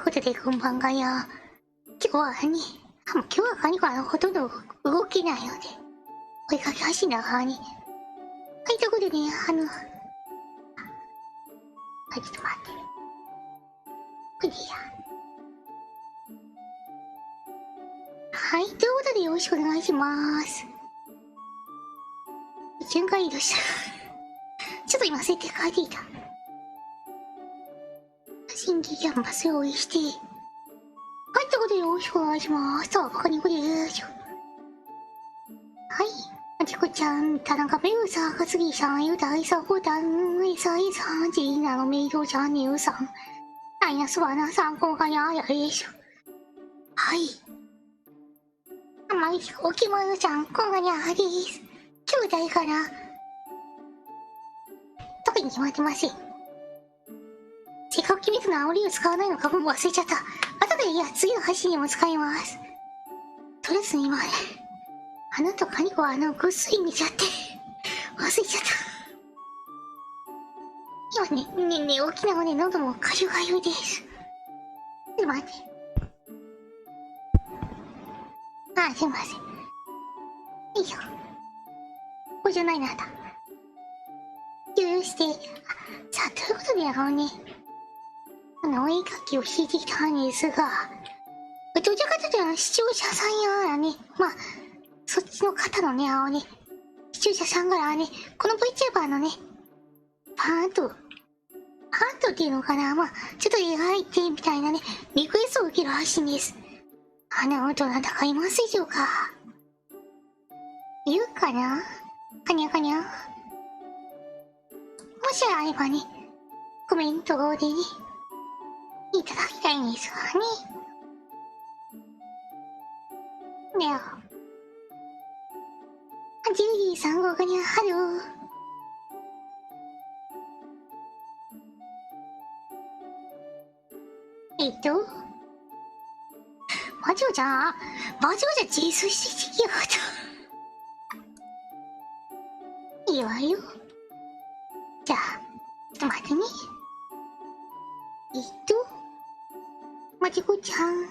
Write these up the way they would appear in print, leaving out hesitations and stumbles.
ことでこんばんがや。今日はカニがほとんど動けないので、追いかけ走りながらに。はい、ということでね、はい、ちょっと待って。これでいいや。はい、ということでよろしくお願いします。順が移動した。ちょっと今設定変えていた。新規キャンバス用意して。はい、ということでよろしくお願いします。さあ、バカ肉です。はい。まちこちゃん、田中メグさん、かつぎさん、ゆだいさん、ボタン、さいさん、ジーナのメイドチャンネルさん、アイナスワナさん、こんがにゃやです。はい。まいおきまるちゃん、こんがにゃです。兄弟かな特に決まってません。せっかく決めたの煽りを使わないのかも忘れちゃった。後でいや、次の配信にも使います。とりあえず今ね、花とカニコはぐっすり寝ちゃって、忘れちゃった。今ね、起きながらね、喉もかゆがゆです。ちょっと待って。あ、すいません。よいしょ。ここじゃないな、だ。許して。さあ、ということでお絵描きをしてきたんですが、どちらかというと視聴者さんやね、まあ、そっちの方のね、視聴者さんからね、この VTuber のね、パーンとっていうのかな、まあ、ちょっと描いてみたいなね、リクエストを受ける配信です。どなたかいますでしょうか？いるかな？かにゃかにゃ。もしあればね、コメントでね、いただきたいんですがね。ねえ。ジュリーさんごかにゃ、ハロー。魔女じゃ自炊してきよと。いいわよ。じゃあ、ちょっと待ってね。まちこちゃん。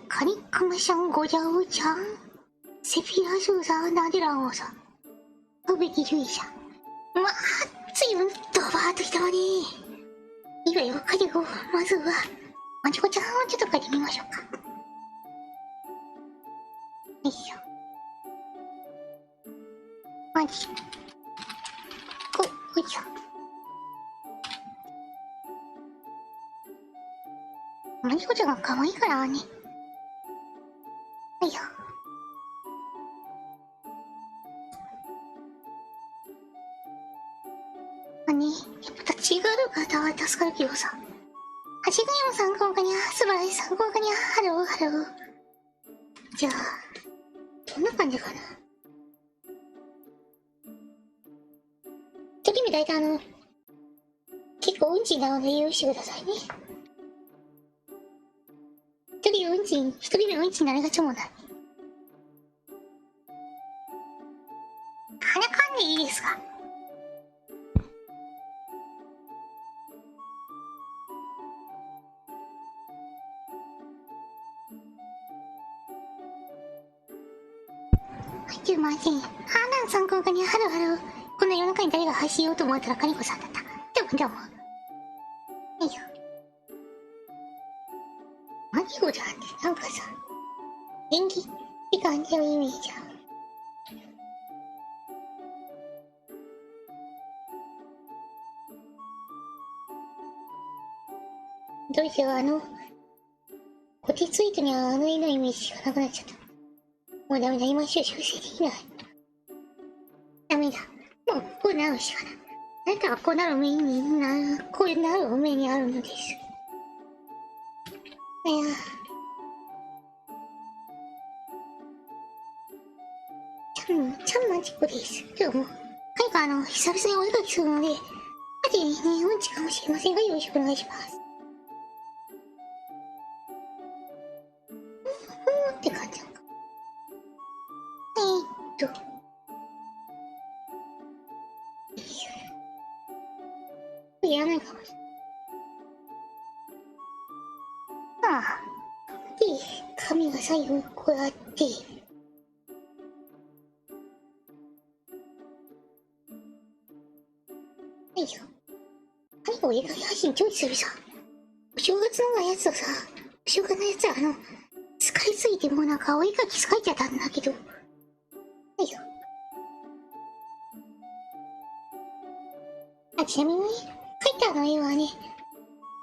カニカマシャンゴジャオちゃん。セフィラスーザーナデラオさ。おべきルイさん。まあ、随分ドバーっときたわね。いいわよ、カリゴ。まずは、まちこちゃんをちょっと書いてみましょうか。よいしょ。まじ。よいしょ。まちこちゃんが可愛いからね。よいしょ。やっぱ立ちがある方は助かるけどさ。はじがやまさん、こんかにゃ。すばらしさん、こんかにゃ。ハロー、ハロー。じゃあ、どんな感じかな。一人目大体結構うんちなので用意してくださいね。一人目うんちになりがちもない。鼻かんでいいですか？すいません。ハーナンさん、こんかにゃ。ハロー、ハロー。こんな夜中に誰が配信ようと思ったらカニコさんだった。どうも。よいしょ。マキコちゃんってなんかさ、元気って感じのイメージある。どうしよう、コテツイートには絵のイメージしかなくなっちゃった。もうダメだ、今修正できない。ダメだ。もうこうなるしかない。あなたはこうなる目にあるのです。いやちゃんまちこです。どうも。久々にお絵描きするので、後でね、うんちかもしれませんが、よろしくお願いします。って感じなのか。やらないかもしれない。紙が左右こうやって、よいしょ。何かお絵かき配信ちょいするさ。お正月のやつとさ、お正月のやつは使いすぎてもうなんかお絵かき使えちゃったんだけど。よいしょ。ちなみにね、描いた絵はね、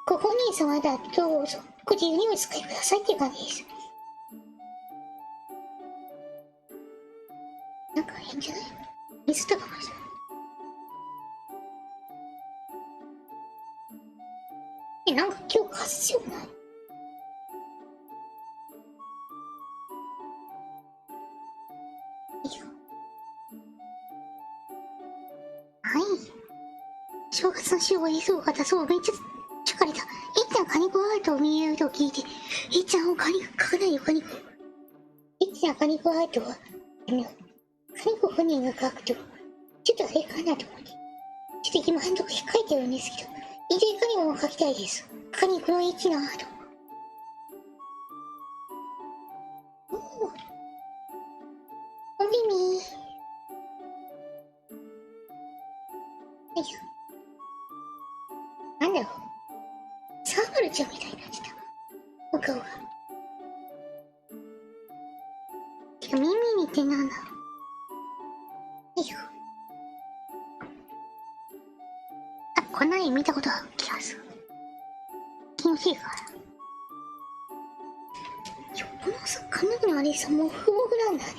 ご本人様だとどうぞご自由にお使いくださいっていう感じです。なんか変じゃない？水とかもさ。なんか今日風強くない？よいしょ。はい。正月の週を映像を出そう。めっちゃ疲れた。えっちゃんカニコアートを見えると聞いて、えっちゃんカニ描かないよ、カニコ。えっちゃんカニコアートは、カニコ本人が描くと、ちょっとあれかなと思って。ちょっと今のところ控えてるんですけど、いずれカニコも描きたいです。カニコのエッチなアート。おお。お耳。よいしょ。なんだろう。サーバルちゃんみたいになってた。お顔が。てか、耳にってなんだろう。よいしょ。あ、こんな絵見たことある気がする。気のせいかな。このさ、髪の毛のあれさ、もうふもふなんだね。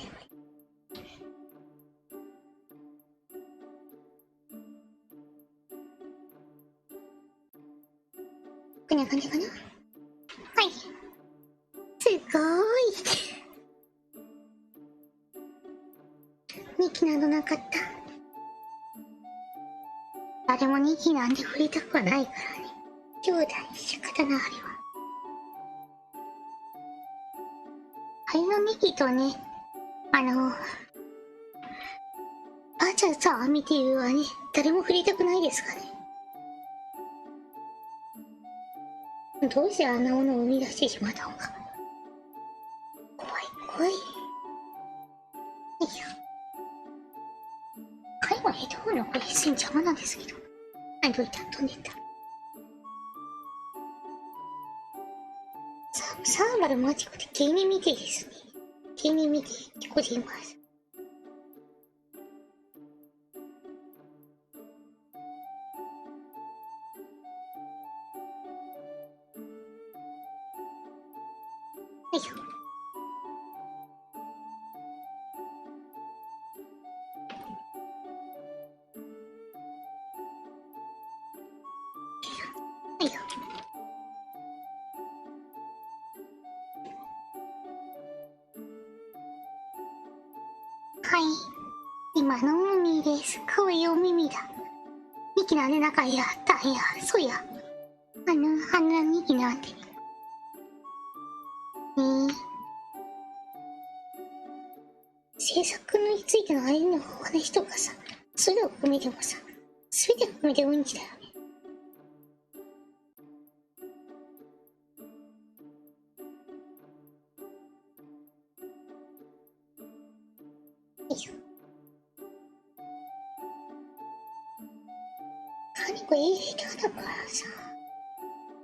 こんな感じかな。はい。すごーい。ニキなどなかった。誰もニキなんて触れたくはないからね。兄弟仕方なあれは。あれのニキとね、バチャさん見ているわね、誰も触れたくないですかね。どうしてあんなものを生み出してしまったのか。怖い怖い。よいしょ。貝はヘッドホンの声すん邪魔なんですけど。はい、どういった飛んでいった。サーバルマジコで芸人見てですね。芸人見てございます。よいしょ。よいしょ。はい。今の耳です。可愛いお耳だ。ニキなんで仲やったんや。そうや。あんなニキなんて。制作についてのあれのお話とかさ、それを含めてもさ、すべて含めてうんちだよね。よいしょ。カニコ下手だからさ、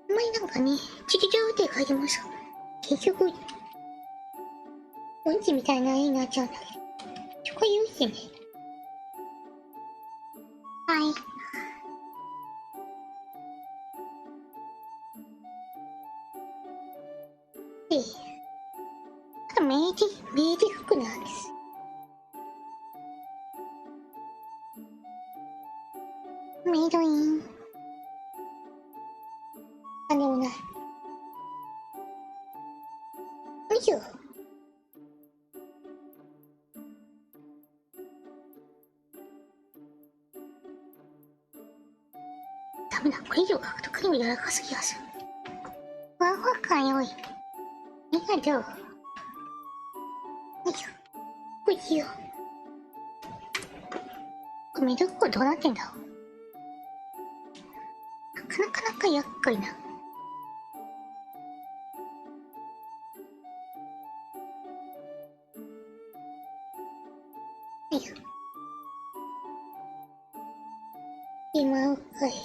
あんまりなんかね、チュチュチュって書いてもさ、結局、うんちみたいな絵になっちゃうんだけど。そこ言うしね。はい。で、あと明治服なんです。メイドイン。あ、でもない。よいしょ。ダメだ、これ以上書くと髪柔らかすぎやす。ふわふわ感よい。ありがとう。よいしょ。おいしいよ。これ緑子どうなってんだろう。なかなか厄介な。いよ。今を変えて。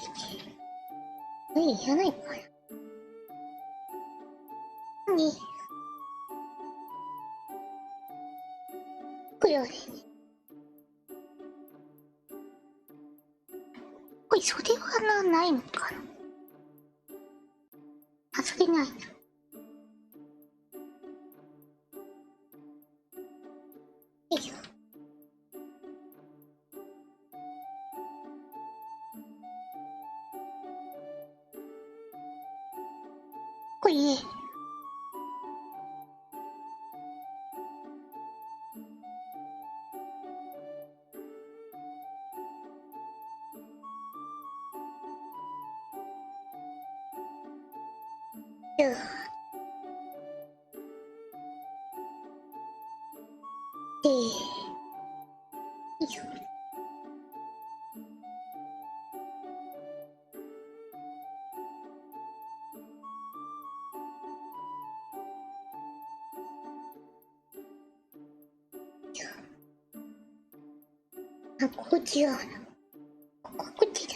いらないかな。何これはね。これ袖はないのかな。あ、袖ないな。よいしょ。これね。よいしょ。あ、こっちだな。こっちだ。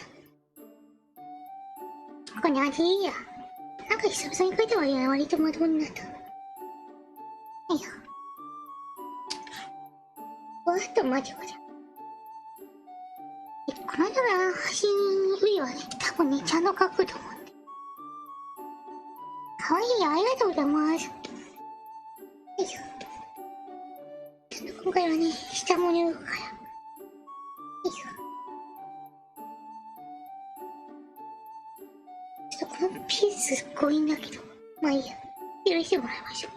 これ味いいや。なんか久々に書いたわよね。割とまともになった。よいしょ。わっと待て待て。この間の端よりはね、多分ね、ちゃんと書くと思うんで。かわいい、ありがとうございます。よいしょ。ちょっと今回はね、下も縫うから。よいしょ。ちょっとこのピースすっごいんだけど。まあいいや。許してもらいましょう。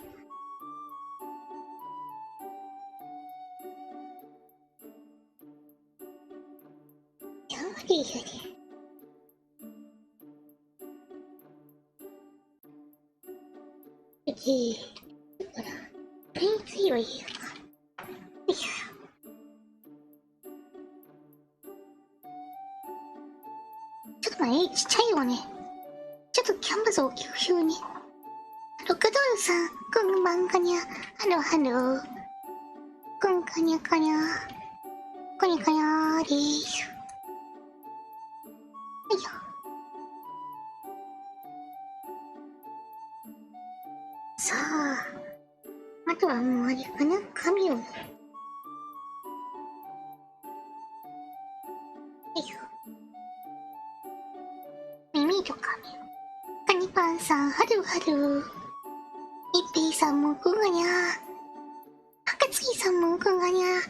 やばいよね。だから、これに次はいいのか。よいしょ。ちょっと待って、ちっちゃいよね。ちょっとキャンバス大きくしようね。ロカドールさん、こんばんかにゃ。ハローハロー。こんかにゃかにゃ。こにゃかにゃーでーす。よいしょ。さあ、あとはもうあれかな、髪を。よいしょ。耳と髪。カニパンさん、ハローハロー。一平さんもこんがにゃ。赤月さんもこんがにゃ。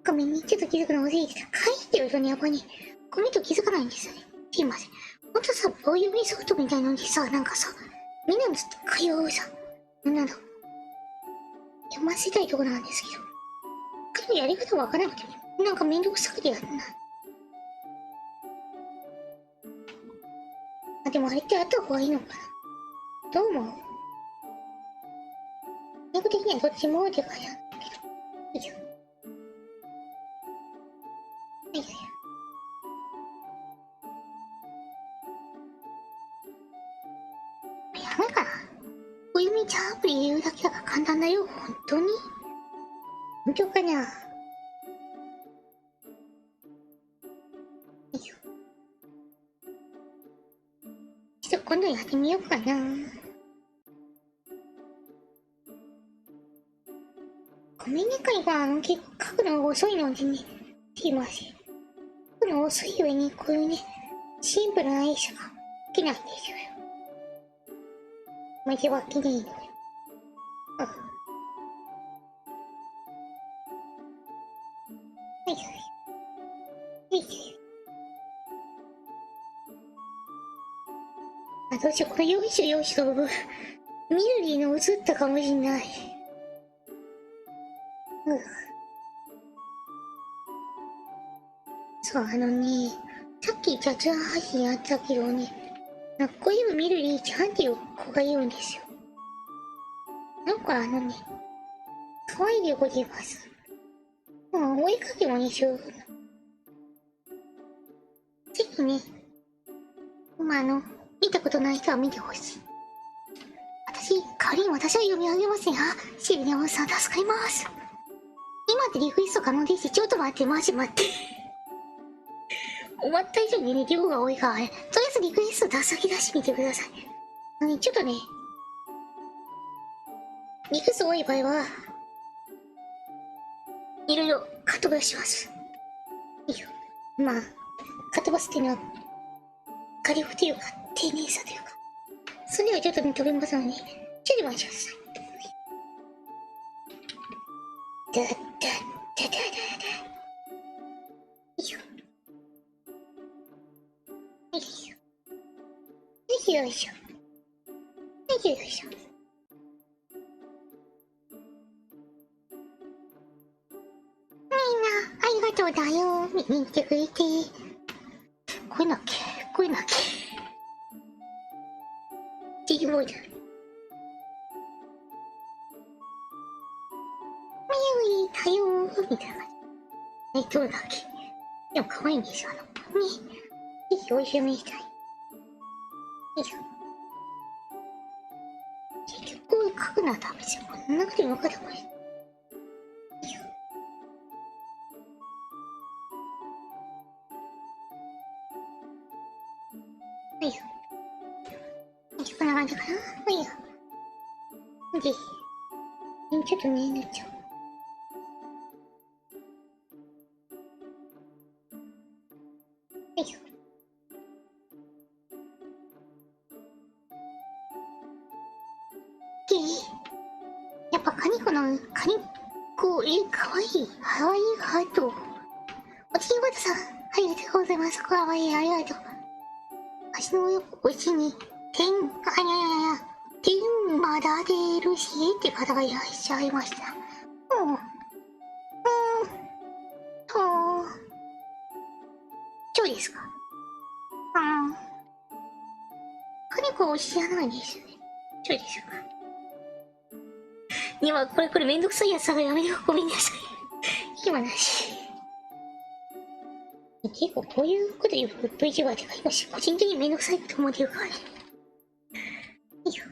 ごめんね、ちょっと気づくの遅いけど、書いてるとね、やっぱり、コメント気づかないんですよね。すいません。ほんとさ、棒読みソフトみたいなのにさ、なんかさ、みんなの会話をさ、なんだろう、読ませたいところなんですけど、けどやり方わからなくて、なんかめんどくさくてやるな。あ、でもあれってあった方がいいのかな。どう思う？猫的にはどっちもって感じなんだけど。よいしょ。はいはい。やめかな。おゆみちゃんアプリ入れるだけだから簡単だよ。本当に？本当かな？よいしょ。ちょっと今度やってみようかな。ごめんね、かいが、結構書くのが遅いのでね。すいません。書くの遅い上に、こういうね、シンプルな絵しかできないんですよ。マジはきれいので。あ、はいはい。はいはい。あ、どうしよう、これよいしょよいしょ。ミルリーの映ったかもしんない。そう、さっき雑談配信やったけどね、こういうのミルリーちゃんっていう子がいるんですよ。なんか可愛いでございます。追いかけもね、しよう。ぜひね、見たことない人は見てほしい。代わりに私は読み上げますね。あ、シルネオンさん助かります。今でリクエスト可能です。ちょっと待って、マジ待って。思った以上にね、量が多いからね。とりあえずリクエスト先出してみてください。ちょっとね、リクエスト多い場合は、いろいろカットバスします。いいよ。まあ、カットバスっていうのは、火力というか、丁寧さというか、それはちょっとね、飛べますので、ちょっと待ちください。だだだだだだ。いいよ。よいしょ。よいしょ。よいしょ。ありがとうだよ。見に来てくれて。これなきゃ、これなきゃ。デジモード。ミューだよー、みたいな感じ。どうだっけ。でも可愛いんですよ、ね。ぜひおいしみしたい。よいしょ。結局こう書くなら別にこんなくてもよかったこれ。よいしょ。よいしょ。こんな感じかな。いいよ。で、ちょっとね、なっちゃう。よいしょ。やっぱカニコの、カニコ、かわいい。かわいいハート。おちぎばたさん、ありがとうございます。かわいい、ありがとう。足のおちに、天まだ出るし、って方がいらっしゃいました。ちょいですか。カニコを知らないですよね。ちょいですか。今、これめんどくさいやつだからやめろ。ごめんなさい。今なし。結構こういうこと言う VTuber ってか、今個人的にめんどくさいと思ってるからね。いいよ。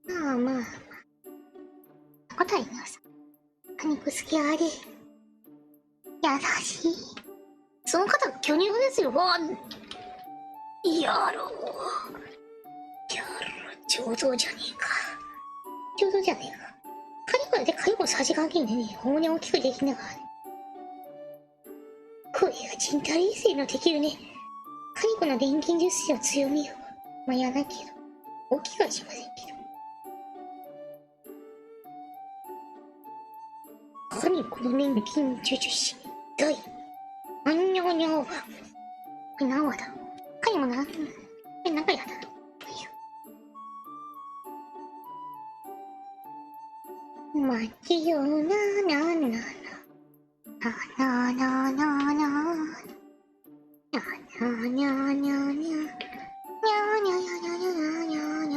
まあまあまあ。答えなさ。カニコ好きあれ。優しい。その方、巨乳ですよ。わあ。やろう。ちょうどじゃねえか。ちょうどじゃねえか。カニコだってカニコのさじ加減でね、骨大きくできながらね。これが人体衛生のできるね。カニコの錬金術師の強みよ。まあ、やらないけど。大きくはしませんけど。カニコの錬金術師、第、あんにょにょは。これ何話だ。カニもな、これ何回やったの。待ちよなななななななななななな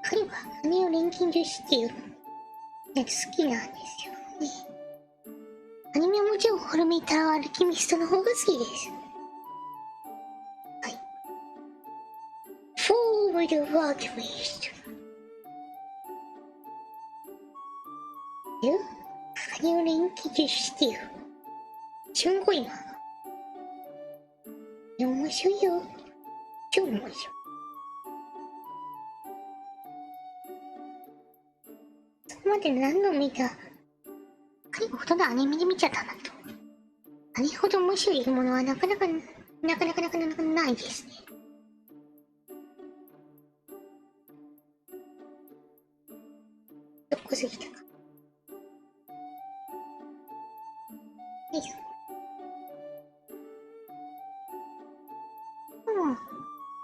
彼は羽を錬金術師っていうやつ好きなんですよね。アニメはもちろんホルメターアルキミストの方が好きです。はい。Forward Alchemist。羽を錬金術師っていうすんごいな。面白いよ。超面白い。そこまで何度も見た。彼がほとんどアニメで見ちゃったんだけど。あれほど面白いものはなかなかないですね。どこ過ぎたか。よいしょ。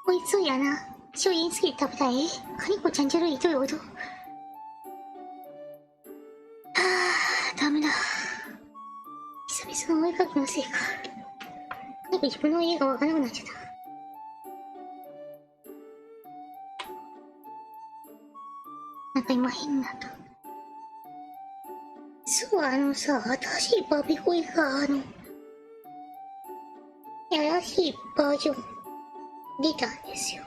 こいつやな。醤油につけて食べたい。カニコちゃんじゃるいとよど。ダメだ。久々のお絵かきのせいか。カニコ自分の家がわからなくなっちゃった。なんか今変だった。そう、さ、新しいバビコイが、やらしいバージョン出たんですよ。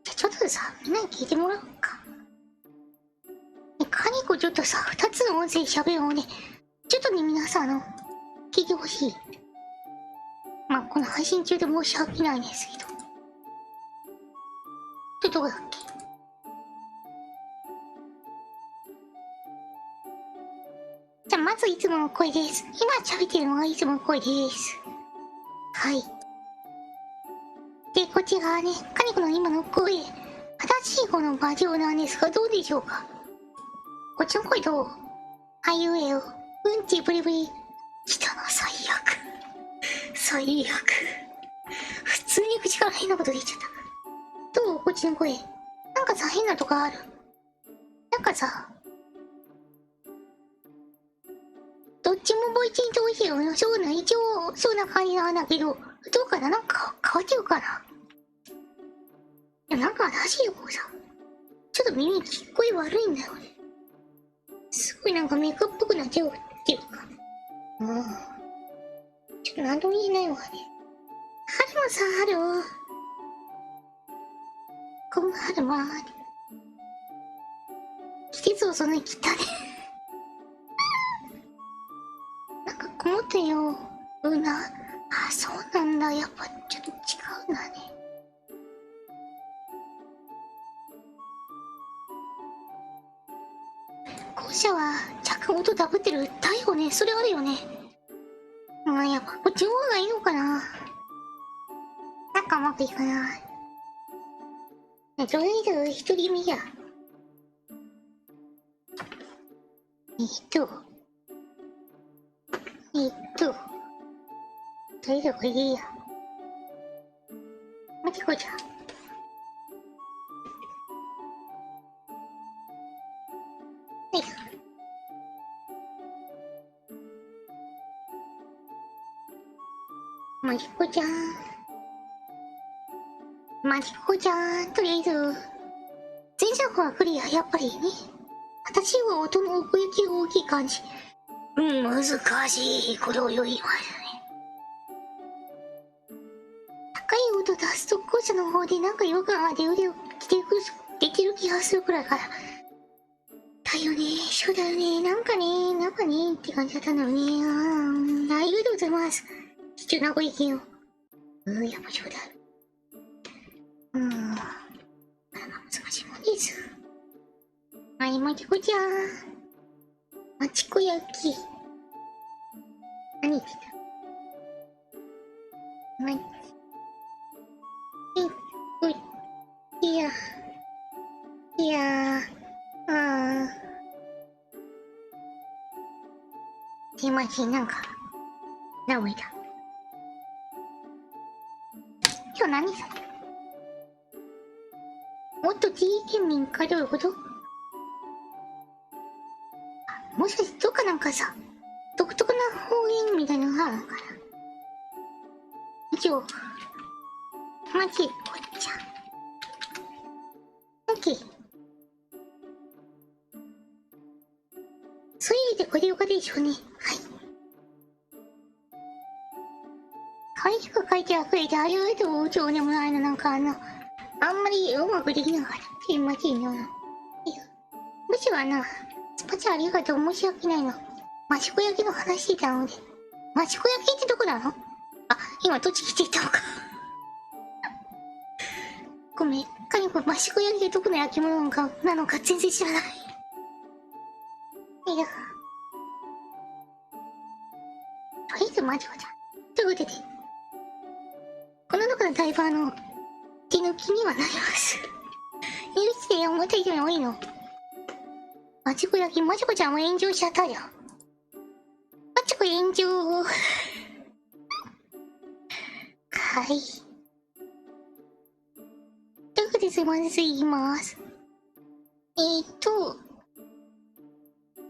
じゃあちょっとさ、みんなに聞いてもらおうか。カニコちょっとさ、2つの音声喋るので、ちょっとね、皆さん聞いてほしい。まあ、この配信中で申し訳ないんですけど。どこだっけ。じゃあ、まずいつもの声です。今喋ってるのがいつもの声です。はい。で、こっち側ね、カニコの今の声、新しい方のバージョンなんですが、どうでしょうか。こっちの声どう？あいうえよ。うんちブリブリ。来たな、最悪。最悪。普通に口から変なこと出ちゃった。どう？こっちの声。なんかさ、変なとこある。なんかさ、どっちもボイチンとおいしいよ。そうな、一応、そんな感じなんだけど、どうかな？なんか変わってるかな？いや、なんか新しい方さ、ちょっと耳聞こえ悪いんだよね。すごいなんかメイクっぽくなっちゃうっていうか。ちょっとなんとも言えないわね。春もさ、春。こん春まー季節をそんなに切ったね。なんか曇ってよ。あ、そうなんだ。やっぱちょっと違うんだね。校舎は着音ダブってる。だよね。それあるよね。まあやっぱこっちの方がいいのかな。なんかうまくいかない。とりあえず一人目や。えっと、とりあえずこれでいいや。待ってこいじゃん。はい。マジコちゃん。とりあえず、前者はクリア、やっぱりね。私は音の奥行きが大きい感じ。難しいことを言いますね。高い音出すと校舎の方でなんか違和感が出るできる気がするくらいから。だよね、そうだよね、なんかねって感じだったんだよね。ありがとうございます。貴重なご意見を。やっぱそうだ。難しいもんです。はい、まちこちゃん。まちこ焼き。何言ってた？まちこ、いや、すいません、なんか、名古屋だ。今日何される？もっと地域県民かどういうこと？もしかしてどっかなんかさ、独特な方言みたいなのがあるのかな？一応、まちこちゃん。オッケー。そういう意味でこれよかでしょうね。はい。可愛く書いてあふれてありがとう、超でもないの、なんかあんまりうまくできなかった。すいませんな。むしろスパチャありがとう、申し訳ないの。益子焼きの話してたので。益子焼きってどこなの？あ、今栃木って言ったのか。ごめん、カニコ益子焼きってどこの焼き物なのか全然知らない。いや。とりあえずマジコちゃん。ということで、この中のダイバーの手抜きにはなります。許してよ、思った以上に多いの。マジコ焼き、マジコちゃんも炎上しちゃったよ。マジコ炎上。はい。ということで、まず言います。こ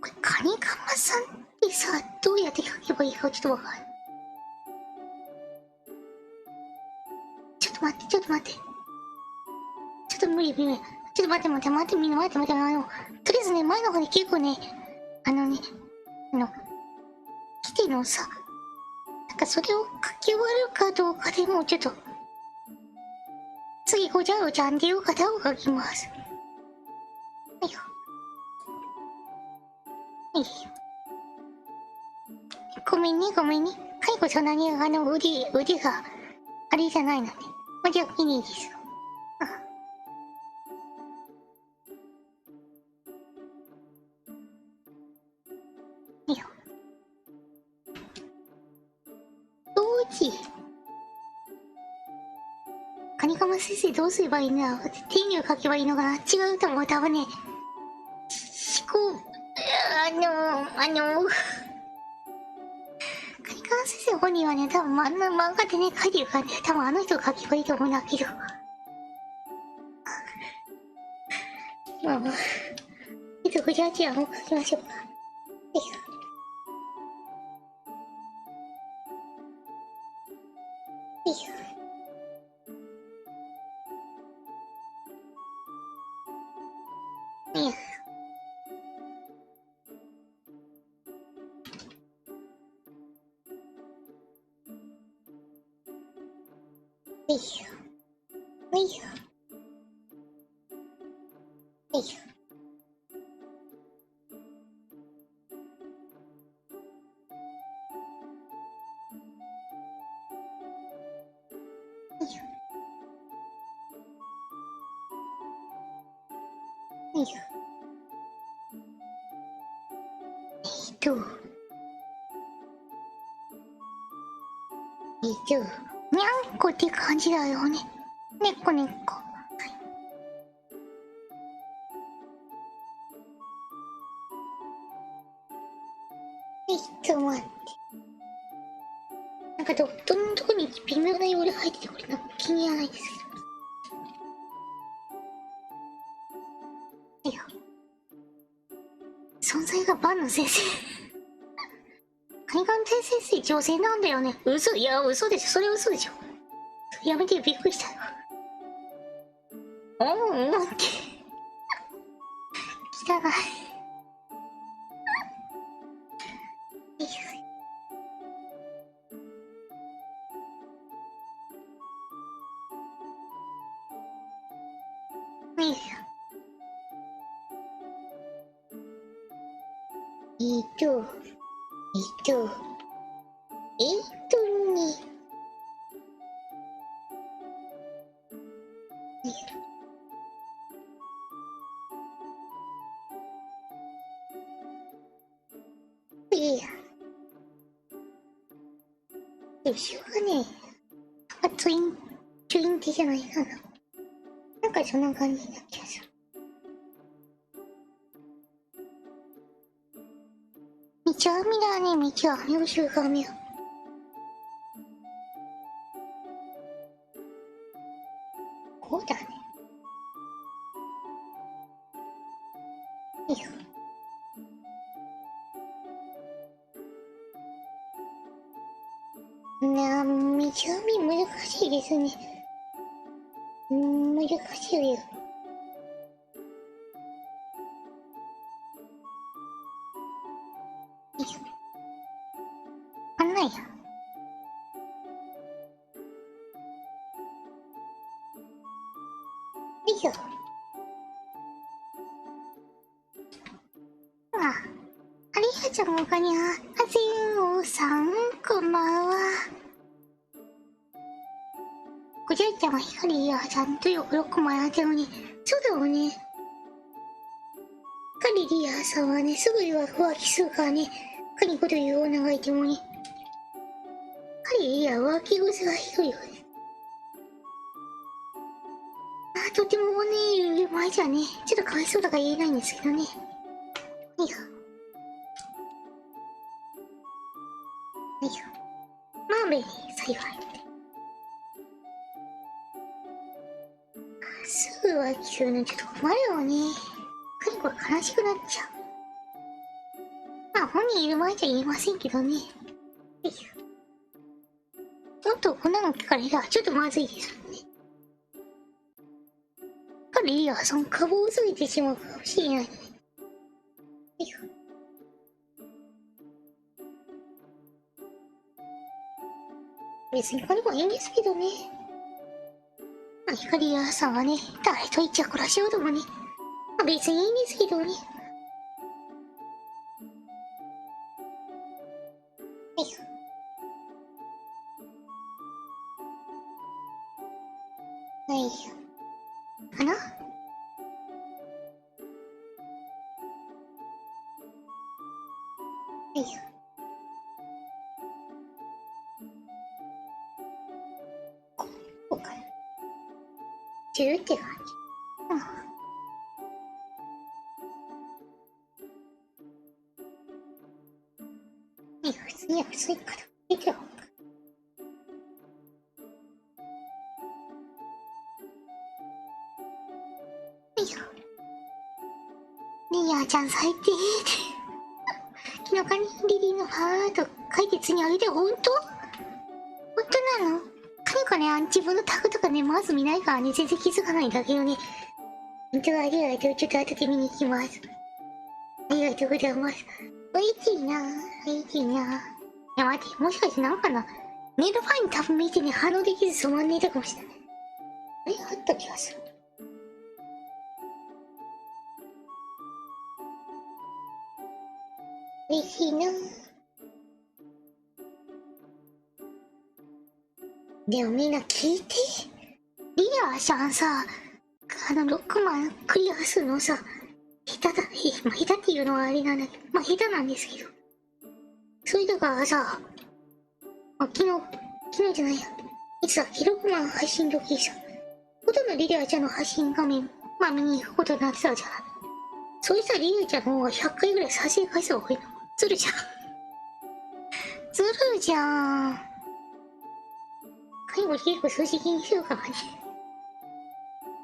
れ、カニカマさんってさ、どうやって書けばいいかちょっとわかんない。ちょっと待って。ちょっと無理。ちょっと待って、みんな待って。とりあえずね、前の方に結構ね、来てのさ、かそれを書き終わるかどうかでもうちょっと、次ごちゃごちゃんっていう方を書きます。はいよ。はいよ。ごめんね、ごめんね。かいこそんなに腕があれじゃないので。まあ、じゃあ、いいです。いいよ。どうち。カニカマ先生どうすればいいんだろう。手に書けばいいのかな。違うと思う。多分ね、思考、カニカマ先生本人はね、多分漫画でね、書いてるからね、多分あの人が書けばいいと思うんだけど。まあまあ。こちらちらも書きましょうか。よいしょ。よいしょ。よいしょ。よいしょ。よいしょ。よいしょ。よいしょ。よいしょ。にゃんこって感じだよね。ねっこねっこ。はい。ちょっと待って。なんかどのとこに微妙な汚れ入ってて、これなんか気に入らないですけど。いや。存在がバンの先生。カニカン先生女性なんだよね。嘘、いや、嘘でしょ。それ嘘でしょ。やめて、びっくりしたよ。って。汚い。よいしょ。ね。いや。でもしょうがねえ。ツインテじゃないかな。なんかそんな感じな気がする。道網だね、道網をしゅうがみよ。こうだね。よいしょ。道網難しいですね。難しいよ。よいしょ。案内や。よいしょ。ありがちゃんおかにゃ。あぜんおさん、こんばんは。こちらちゃんは光やちゃんとよくもやってるのに。そうだよね。カリリアさんはね、すぐ浮気するからね。カニこと言う女がいてもね。カリリアは浮気癖がひどいよね。とてもね、前じゃね、ちょっとかわいそうだから言えないんですけどね。いや。よいしょ。マーベリー幸い。すぐ浮気するのちょっと困るよね。カニコが悲しくなっちゃう。まあ本人いる前じゃ言えませんけどね。よいしょ。もっとこんなの聞かれたらちょっとまずいですよね。カリリアはその株を過ぎてしまうかもしれないのに。よいしょ。別に彼はいいんですけどね。ヒカリアさんはね、誰とイチャコラしようともね、別にいいんですけどね。よいしょ。よいしょ。かな？よいしょ。こうかな。10って感じ。いや、普通には薄いから。見てよ。よいしょ。リリアちゃん最低って。昨日かにリリーのハート解決にあげて本当？本当なの？かにかね、自分のタグとかね、まず見ないからね、全然気づかないんだけどね。本当ありがとう。ちょっと後で見に行きます。ありがとうございます。おいしいなぁ。おいしいなぁ。いや待って、もしかしてなんかな、ネイルファイン多分見てね、反応できず染まんねえたかもしれない。あれあった気がする。おいしいなぁ。でもみんな聞いて。リアさんさ、6万クリアするのさ、下手だ。まあ、下手っていうのはあれなんだけど、まあ、下手なんですけど。それだからさ、昨日じゃないや。いつだっけ、6万配信時さ、ほとんどリリアちゃんの配信画面、まあ見に行くことになってたじゃん。そしたらリリアちゃんの方が100回ぐらい再生回数が多いの。ずるじゃん。ずるじゃん。介護結構数字気にしようかね。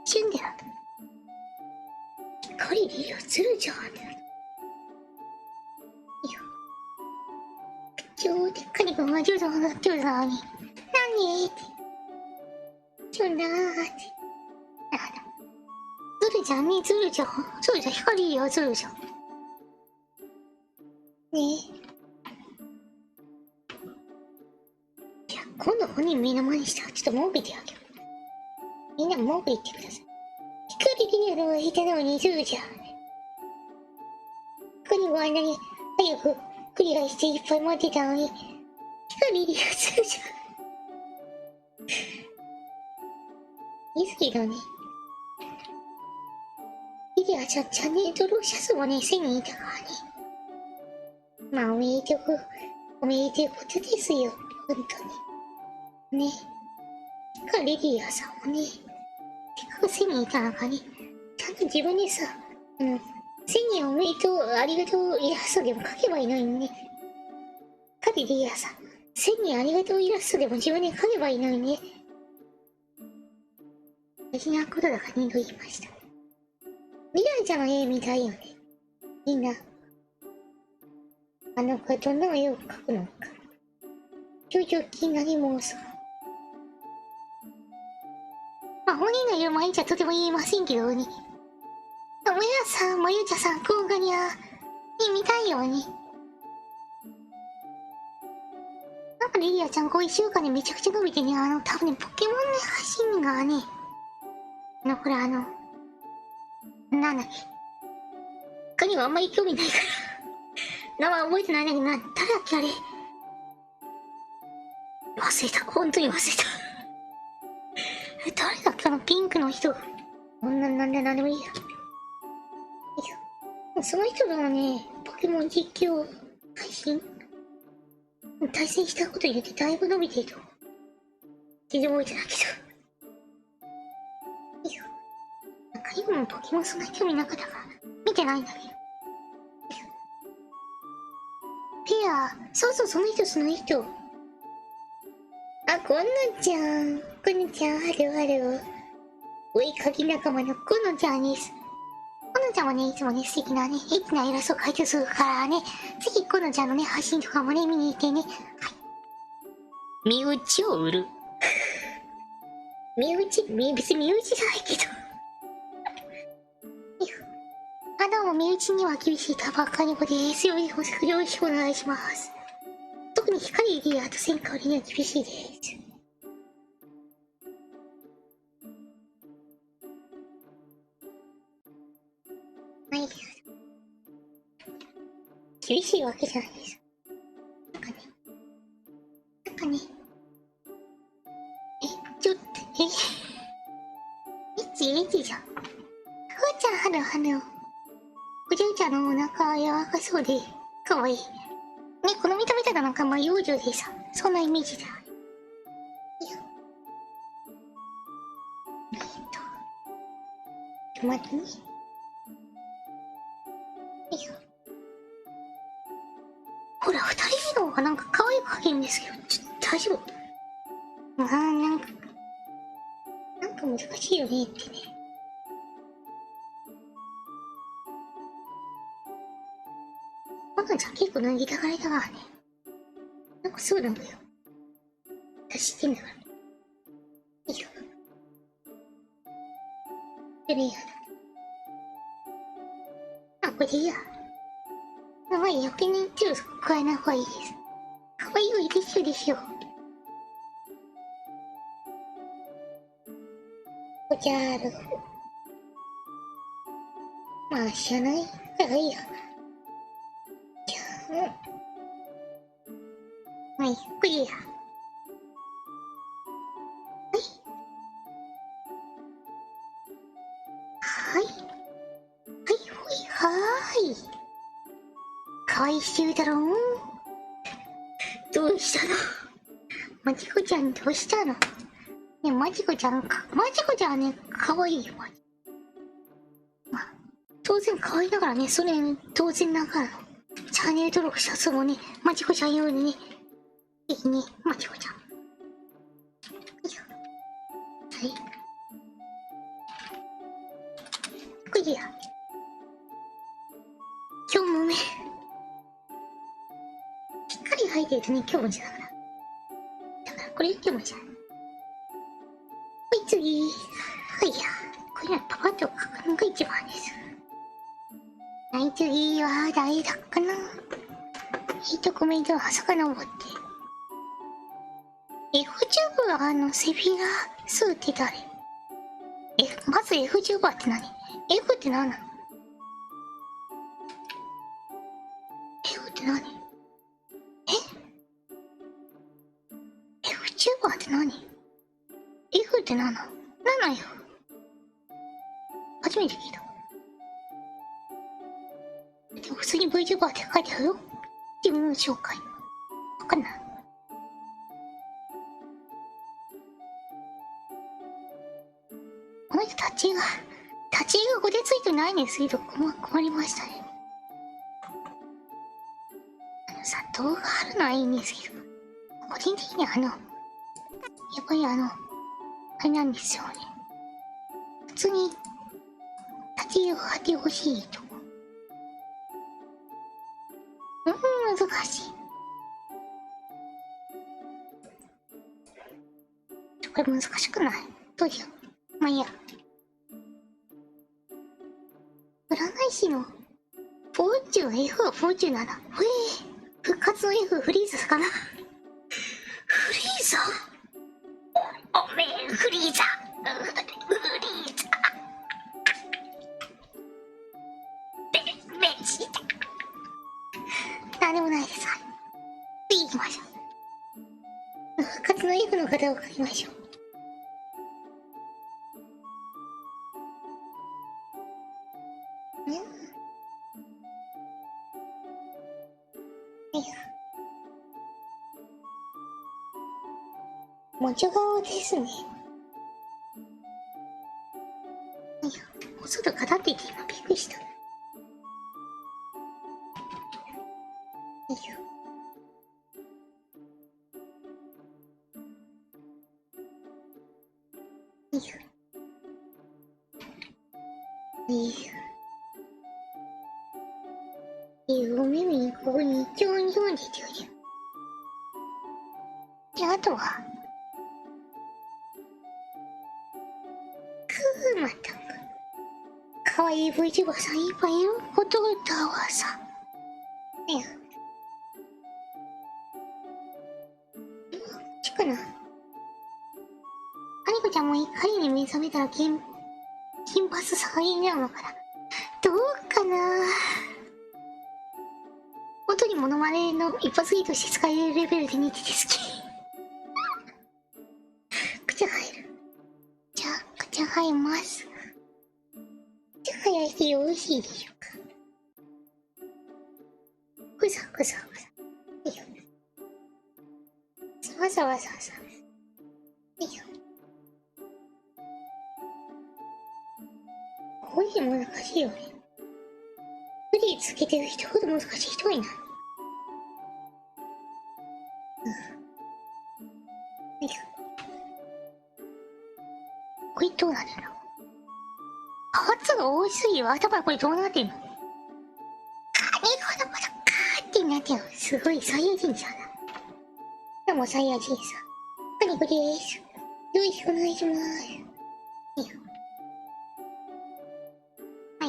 旬でな。カリリリアずるじゃんってなる。いや。でっかりくんは上手なのに。何って。ちょなーって。ずるじゃんね、ずるじゃん。そうじゃん、光リリアはずるじゃん。ねえ。いや、今度本人目の前にしたらちょっと文句言ってあげる。みんな文句言ってください。光リリアの方が下手なのにずるじゃん。他にもあんなに早くクリアしていっぱい待ってたのに、光リリアずるじゃん。いいですけどね。リリアちゃん、チャンネル登録者数もね、1000人いたからね。まあ、おめでとうことですよ。ほんとに。ね。か、リリアさんもね、せっかく1000人いたのかね、ちゃんと自分でさ、1000人おめでとう、ありがとうイラストでも描けばいいのにね。か、リリアさん、1000人ありがとうイラストでも自分で描けばいいのにね。大事なことだから2度言いました。リリアちゃんの絵見たいよね。みんな。これどんな絵を描くのか。ちょいちょい気になります。まあ、本人の言う毎日はとても言えませんけどね。もやさん、もゆちゃさん、こうがにゃ、見たいよね。なんかリリアちゃん、こう1週間でめちゃくちゃ伸びてね、多分ね、ポケモンの配信がね、これなんだっけ。他にはあんまり興味ないから。名前覚えてないんだけど、誰だっけあれ。忘れた。本当に忘れた。誰だっけピンクの人。なんでもいいや。その人とのね、ポケモン実況配信対戦したこと言ってだいぶ伸びてると。全然覚えてないけど。いや。なんか今もポケモンそんな興味なかったから、見てないんだけど。ペア、そうそう、その人。あ、こんなちゃん。こんなちゃん、ハロ。追いかけ仲間のこのちゃんです。このちゃんはね、いつもね、素敵なね、エッチなイラスト描いてするからね、ぜひこのちゃんのね、配信とかもね、見に行ってね。はい。身内を売る。別に身内じゃないけど。どうも、身内には厳しいタバカニコです。よろしくお願いします。特にに光であと1000香りには厳しいです。はい。厳しいわけじゃないです。なんかね、ちょっと、エッチじゃん。ふーちゃん、はる。おじいちゃんのお腹柔らかそうで、かわいい。ね、この見た目だとなんか幼女でさ、そんなイメージだ。待ってね。よいしょ。ほら、二人目の方がなんか可愛く描けるんですけど、ちょっと大丈夫？なんか難しいよねってね。まだじゃ結構脱ぎたがりだからね。なんかそうなんだよ。出してんだから。よいしょ。でね、これでいいや。まあ余計に手を加えない方がいいです。可愛いよ、いいですよ。おじゃる。まあ、知らないからいいや。じゃあ、まあ、ゆっくりや。はい。はい、ほい、はーい。かわいいしてるだろう。どうしたの？まちこちゃんどうしたの？ね、まちこちゃんはね、かわいいよ。まあ、当然可愛いだからね、それ当然ながらの。チャンネル登録したそのね、まちこちゃんようにね、ぜひね、まちこちゃん。よいしょ。はい。クリア。今日もね、しっかり入ってるとね、今日もじゃだから。これ今日もじゃん。はい、次。はいや。これはパパッと書くのが一番です。はい、次は誰だかな。コメントを遡って。F チューバーのセフィラスーって誰？まず F チューバーって何？ F って何なの？ F って何？ F チューバーって何？ F って何なの？何なんよ。初めて聞いた。でも普通に VTuber って書いてあるよ。自分の紹介。わかんない。この人立ち絵が5でついてないんですけど、困りましたね。動画あるのはいいんですけど、個人的にはやっぱりあれなんですよね。普通に立ち絵を貼ってほしいと。難しい。これ難しくない？どうしよう。まあいいや。占い師のフォーチュン F はフォーチュンなんだ。復活の F フリーザかな。フリーザ？おめえフリーザ。ベジータ。なんでもないです。はい。次行きましょう。復活の F の方を書きましょう。もちょ顔ですね。お外語っていて今びっくりした。よいしょ。よいしょ。よいしょ。お目にここに一応日本でておる。で、あとは、またかわいい VTuber さんいっぱいいることだわさ。ねな。カニコちゃんも怒りに目覚めたら金髪騒ぎになるのかな。どうかな。本当にモノマネの一発ギとして使えるレベルで似てて好き。口入る。じゃあ、口入ります。口入らしてよろしいでしょうか。ぐさぐさぐさ。よいしょ。さわさわさわさ。よいしょ。こういうの難しいよね。フリーつけてる人ほど難しい人いない。よいしょ。これどうなってんの？パーツが多すぎる。頭これどうなってんの？カニコのことカーってなってる。すごいサイヤ人さんだ。どうもサイヤ人さん。カニコです。よろしくお願いします。はいよ。は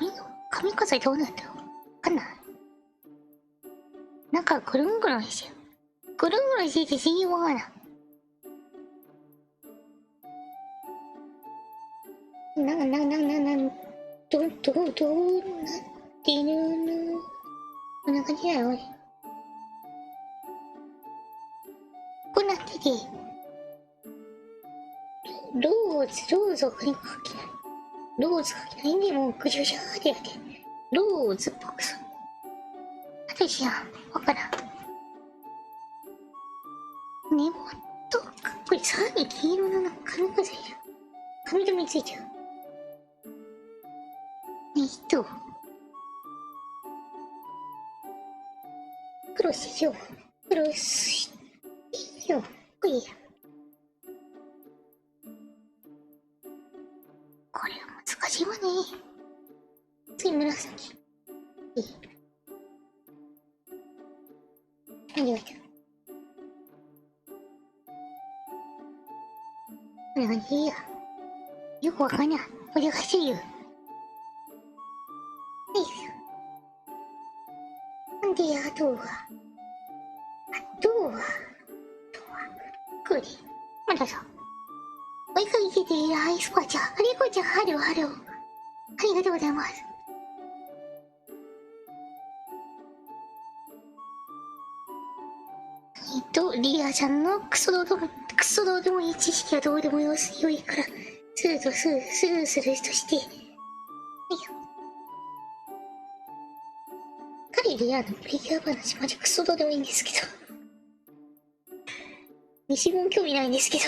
いよ。髪飾りどうなったの？わかんない。なんかぐるんぐるんしてる。ぐるんぐるんしてて全然わからない。どうなってるの？こんな感じだよ、俺。こうなってて、ローズをカニコかけない。ローズかけないんで、もうぐちゃぐちゃってやって。ローズっぽくする。私は、わからん。根元、これさらに黄色の髪飾りじゃん。髪留めついちゃう。クロスしよう。クロスしよう。これいいや。これは難しいわね。次、紫。いい。間違えた。これがいいや。よくわかんない。難しいよ。なんで、あとは、これ。まださ、追いかけているアイスパチャ。ありこちゃん、ハローハロー。ありがとうございます。リアちゃんのクソどうでもいい知識はどうでもよいから、スルーするとして、彼リアのプリキュア話マジクソどうでもいいんですけど。西も興味ないんですけど。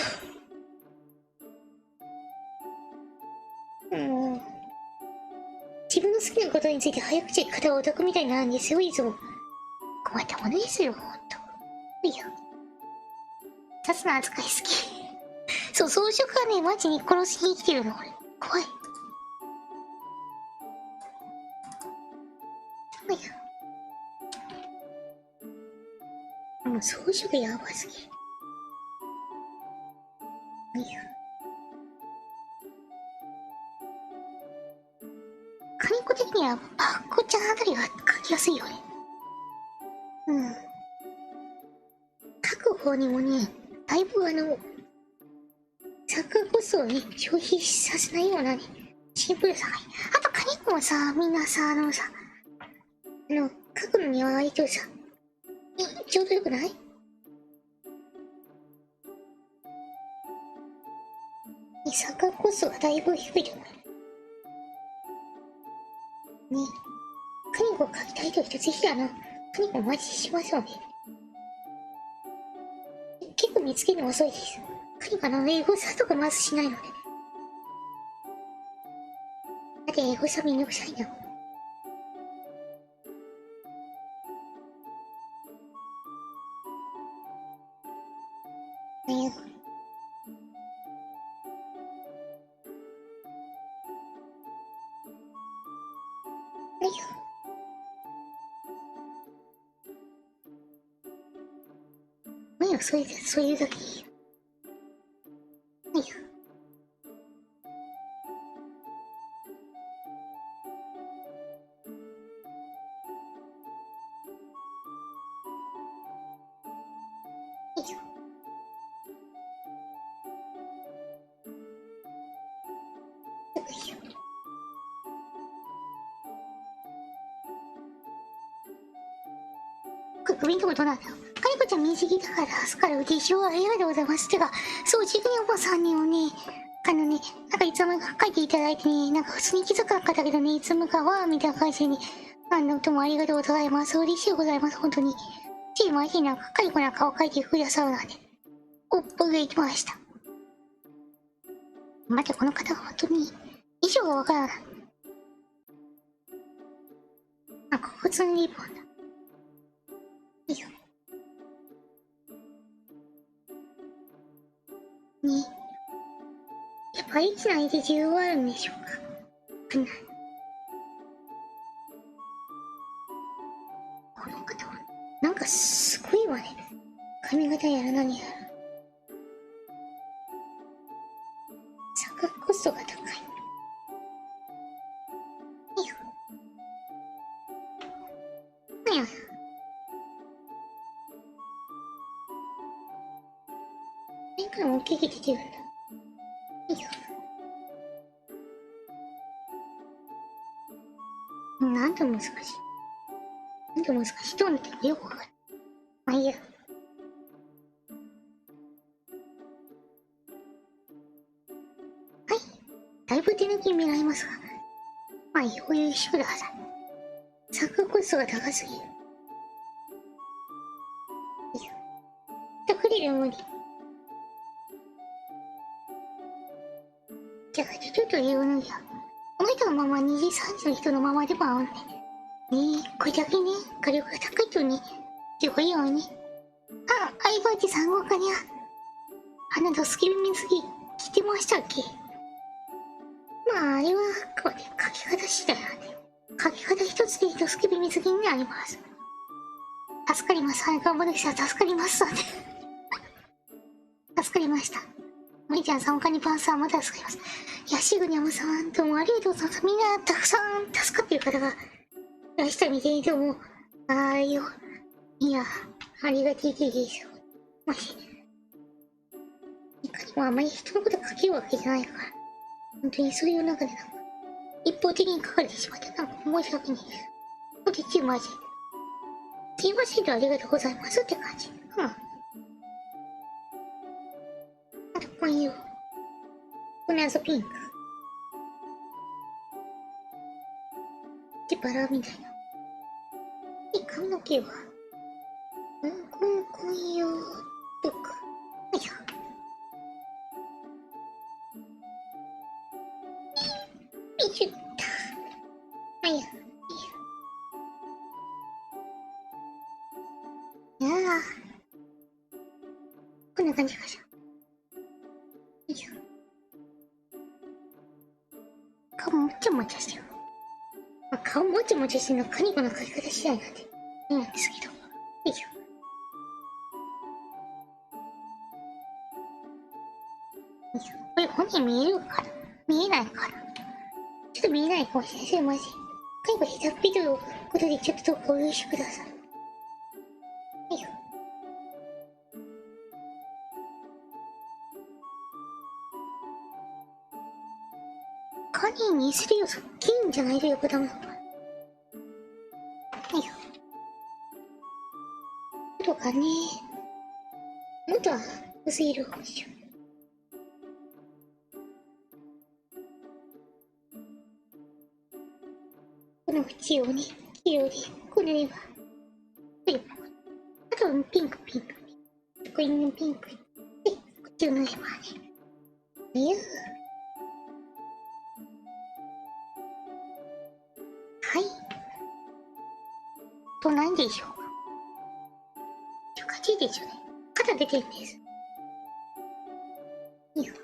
自分の好きなことについて早口で語るオタクみたいになるんですよ、いつも。困ったものですよ、ほんと。いいよ。雑な扱い好き。そう、装飾がね、マジに殺しに生きてるの、俺。怖い。いいよ。もう装飾やばすぎ。いいよ。カニコ的にはパッコちゃんあたりが描きやすいよね。描く方にもね、だいぶ作コストをね、消費させないようなね、シンプルさがいい。あとカニコもさ、みんなさ、描くのには割とさ、ちょうどよくない？作コストがだいぶ低いと思う。ね、カニコを描きたいときとぜひカニコお待ちしましょうね。結構見つけるの遅いです。カニコエゴサとかまずしないので。だってエゴサめんどくさいんだもん。ねえ。よいしょ。いいよ、そういうだけいいよ。よいしょ。首のとこどうなんだよ。かにこちゃん水着だから明日から腕章ありがとうございます。てか、そう、ジグニおばさんにもね、なんかいつも書いていただいてね、なんか普通に気づかなかったけどね、いつもかは、みたいな感じでね、どうもありがとうございます。嬉しいございます、本当に。チームアヒなんか、かにこなんかを書いてくださるなんで、おっぽが行きました。待って、この方が本当に、衣装がわからない。なんか普通にリボンだ。よいしょ。ね。やっぱ1内で需要あるんでしょうか。この方は、なんかすごいわね。髪型やら何やら。作画コストが高い。よいしょ。なんや。これからも大きく出てるんだ。よいしょ。なんと難しい。なんと難しい。どうなってるかよくわかる。まあいいや。はい。だいぶ手抜きに見られますが、まあ余裕してください。作画コストが高すぎる。よいしょ。とクリル無理。じゃあちょっと言うのや。この人のまま2時3時の人のままでも合うね。ねえ、これだけね、火力が高いとね、すごいよね。あ、相葉地3号かにゃ。ドスケベ水着着てましたっけ？まあ、あれはあくまで書き方次第なんで。書き方一つでドスケベ水着になります。助かります。頑張る人は助かります。助かりました。マリちゃんさん、他にパンサーまた助かります。いや、シグニャムさん、どうもありがとうございます。みんなたくさん助かっている方がいらしたみたいで、どうも、いや、ありがていですよ。まし、いかにもあまり人のこと書けるわけじゃないから、本当にそういう中でなんか、一方的に書かれてしまって、なんか申し訳ないです。これチームマジ。チームシートありがとうございますって感じ。あと、こういう、この謎ピンク。で、バラみたいな。で、髪の毛は、こういうとか。よいしょ。よいしょっと。よいしょ。いやー、こんな感じかしら。よいしょ。顔もちゃもちゃしてる。まあ、顔もちもちしてるのはカニコの描き方次第なんで、いいんですけど。よいしょ。よいしょ。これ本人見えるかな？見えないかな？ちょっと見えないかもしれない。すいません。カニコ下手っぴということでちょっとご了承ください。よいしょ。カニにするよ、そっきんじゃないとよくダメだから。よいしょ。とかね。もっとは薄い色をしよう。この縁をね、黄色で、これは、あとピンク。これにピンク。で、こっちを塗ればね。はい。と、何でしょうか。勝ちですよね。肩出てるんです。いいよ。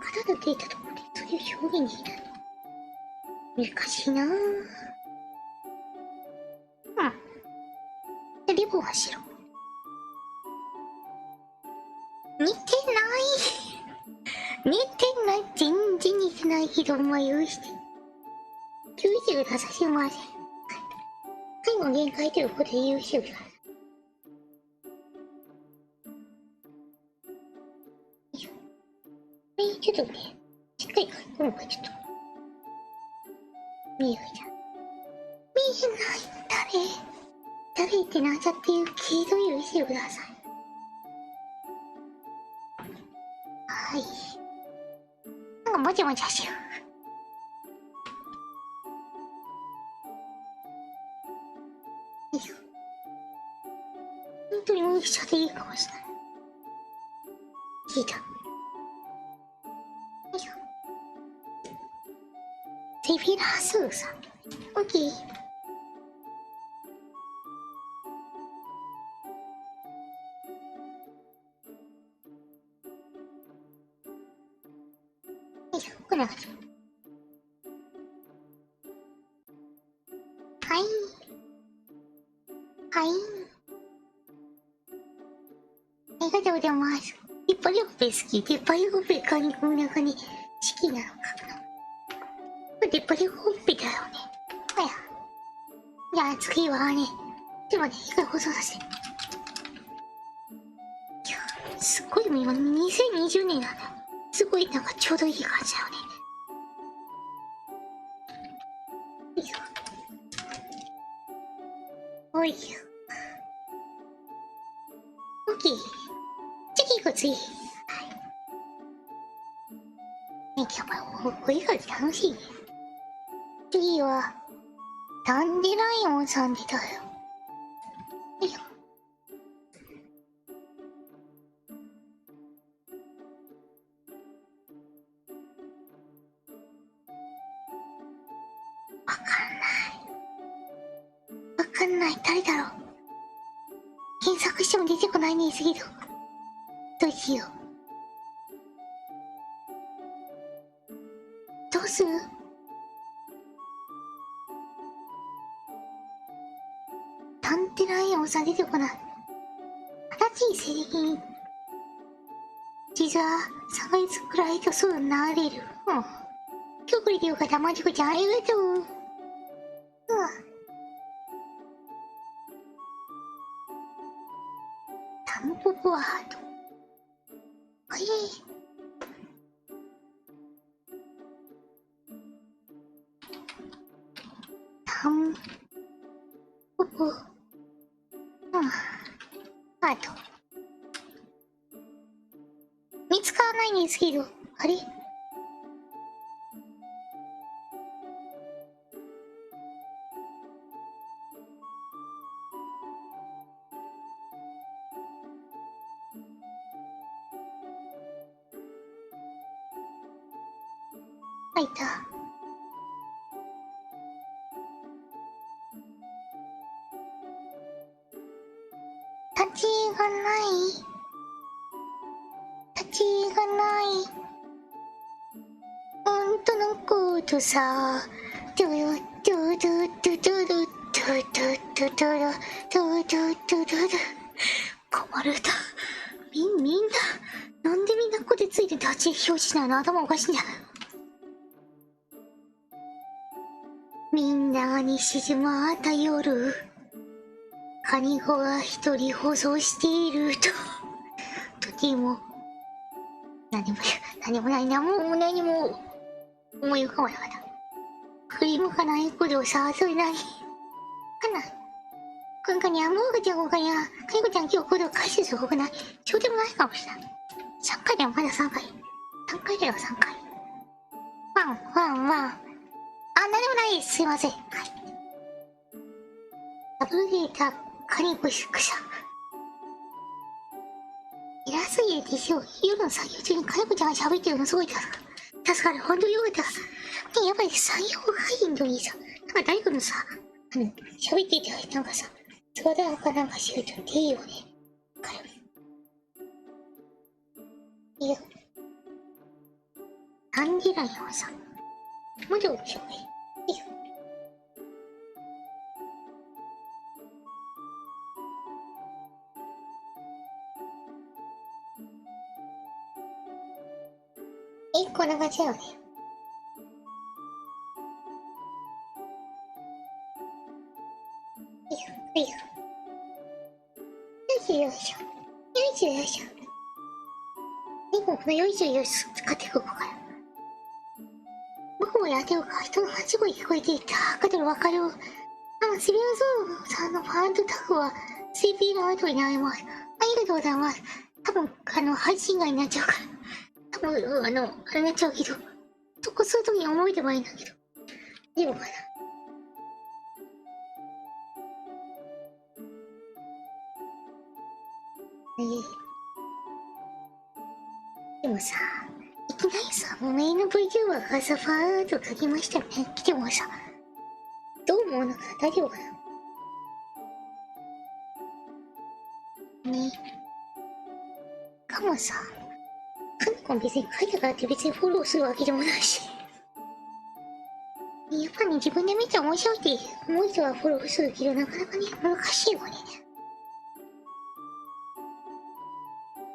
肩が出たところで、それを表現できない。難しいなぁ。で、リボンは白。似てない似てない。全然似てないけど、まあ許して。許してください。すいません。最後の限界ということで許してください。ちょっとね、しっかり書き込むか、ちょっと。見えるじゃん。見えない。誰ってなんちゃっていう系統許してください。はい。なんかもちゃもちゃしてる。よいしょ。本当に無理しちゃっていいかもしれない。聞いた。よいしょ。セフィラスーさん。オッケー。よいしょ。こんな感じ。はい。はい。ありがとうございます。デッパリコペ好き。デッパリコペかにこの中に好きなのかな。これデッパリコペだよね。あや。じゃあ次はね。でもね、一回放送させて。いや、すっごい今2020年なんだよ。すごいなんかちょうどいい感じだよね。よいしょ。おいよ。オッケー。次行こう次。はい。ね、やっぱお絵描き楽しいね。次は、ダンデライオンさんでだよ。よいしょ。わかんない。誰だろう。検索しても出てこないね、次ど。どうしよう。どうする？ダンデライオンさん出てこない。新しい製品。実は3ヶ月くらいとすぐなれる。うん。今日くれてよかった。マジコちゃんありがとう。うん。タンポポワード。タンポポ。うん。あと。見つからないんですけど。あれ？入った。立ち絵がない。立ち絵がない。のコートさ。ドゥルドゥドゥドゥドゥルドゥドゥドゥドゥドゥドゥドゥドゥ。困るだ。みんな、なんでみんなここでついて立ち絵表示なの？頭おかしいんだ。みんなに静まった夜、カニ子が一人放送していると、とても、何もないな、もう何も思い浮かばなかった。振り向かないことさ、それ何かな。今回にゃ、もうかちゃん今回にゃ、かにこちゃん今日コード回収する方がない。そうでもないかもしれない。3回だよ、まだ3回。3回だよ、3回。ワン。あ、なんでもないです。すいません。はい。ダブルデータ、カニコシクシャ。偉すぎるでしょ。夜の作業中にかにこちゃんが喋ってるのすごい助かる。ほんとよかった。ね、やっぱり作業がいいのにさ、なんか誰かのさ、喋っていて、なんかさ、相談かなんかしてるといいよね。わかる。いや、アンディライオンさん。もうちょっといいよ。こんな感じだよね。よいしょ。よいしょ。でもこのよいしょ使っていこうかな。僕もやってるから人の話声聞こえていた。かとわかる。シリアスさんのファンドタグは CP の後になります。ありがとうございます。多分、配信外になっちゃうから。多分、あれになっちゃうけど、そこするときに覚えてもいいんだけど。でもかな。でもさ、いきなりさ、もうメインの VTuber がさ、ファーッと書きましたよね。来てもさ、どう思うのか大丈夫かなね。かもさ、かの子も別に書いたからって別にフォローするわけでもないし。やっぱり自分で見て面白いって思う人はフォローするけど、なかなかね、難しいよね。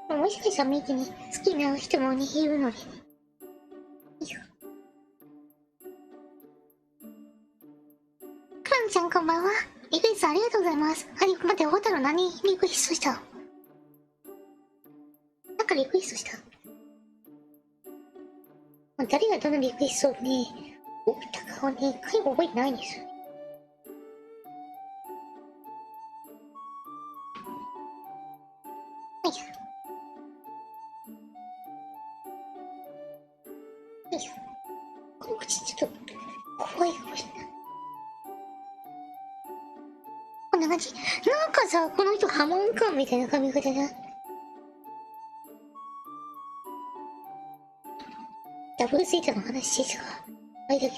もしかしたら見てね、好きな人もね、いるのでね。よいしょ。クラムちゃんこんばんは。リクエストありがとうございます。待って、ホタル何リクエストした？なんかリクエストした？誰がどのリクエストをね、送ったかをね、覚えてないんですよね。よいしょ。よいしょ。この口ちょっと怖いかもしれない。こんな感じ。なんかさ、この人ハモンカンみたいな髪型だ。ダブルセーターの話してたから、あれだけど。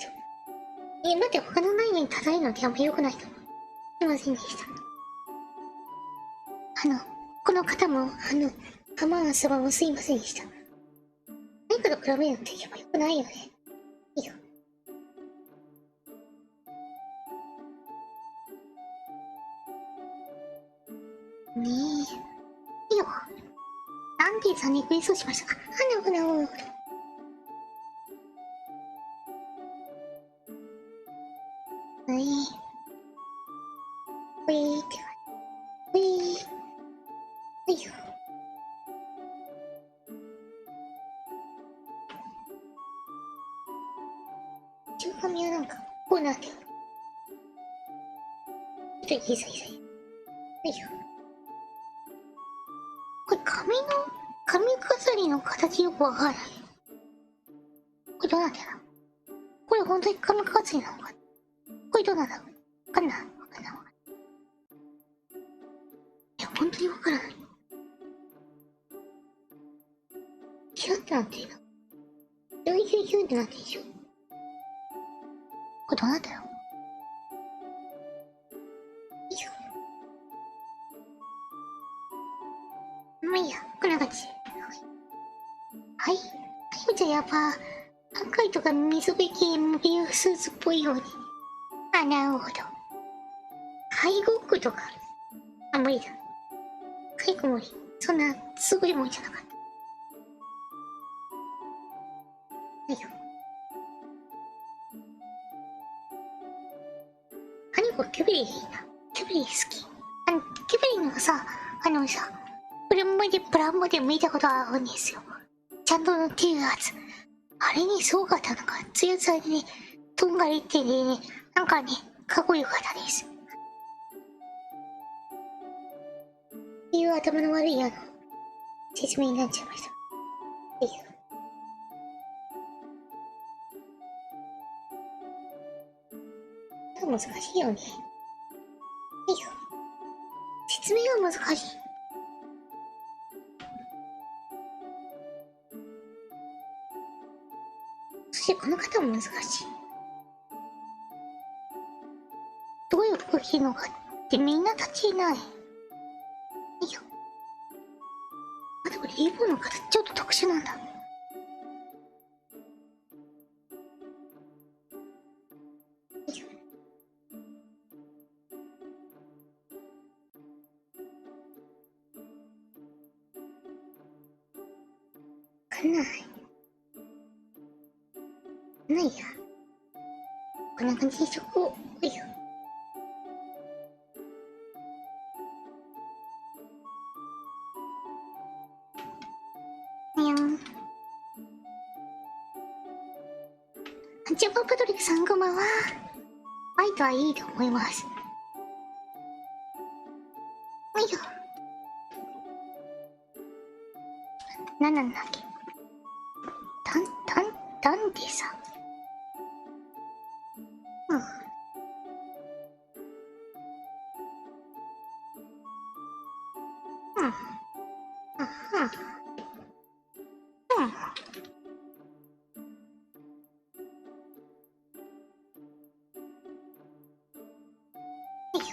待って、他の内容に叩いるのってあんま良くないと思う。すいませんでした。この方も、ハマーン様もすいませんでした。何かと比べるのってやっぱ良くないよね。いいよ。ねえ。いいよ。アンディさんにクエストしました。なるほど。はい。ほいーって。ほいー。ほいよ。中髪はなんか、こうなってる。ちょっといいさ。ほいよ。これ髪飾りの形よくわからない。これどうなんだろう。これ本当に髪飾りなのか。これどうなんだろう。わかんない。いや、本当にわからない。キュンってなってるな。キュンってなってるでしょ。これどうなんだろう。よいしょ。まあいいや、こんな感じ。はい。じゃあやっぱ、赤いとか水辺系モビルスーツっぽいように。なるほど。介護服とか。無理だ。介護無理。そんな、すごいもんじゃなかった。はいよ。これキュベリーいいな。キュベリー好き。キュベリーのさ、プラモデル見たことあるんですよ。ちゃんと塗ってるやつ。あれにすごかったのか、ツヤツヤでね、とんがりってね、なんかね、かっこよかったです。っていう頭の悪い説明になっちゃいました。難しいよね。説明が難しい。そしてこの方も難しい。どういう服着るのかってみんな立ちいない。あとこれリボンの形ちょっと特殊なんだ。ないや。こんな感じにしとこう。よいしょ。ジャパンパトリックさんこんばんは。ファイトはいいと思います。いよ。なんだっけ。ダンデさん。うん。うん。うん。うん。いいよ。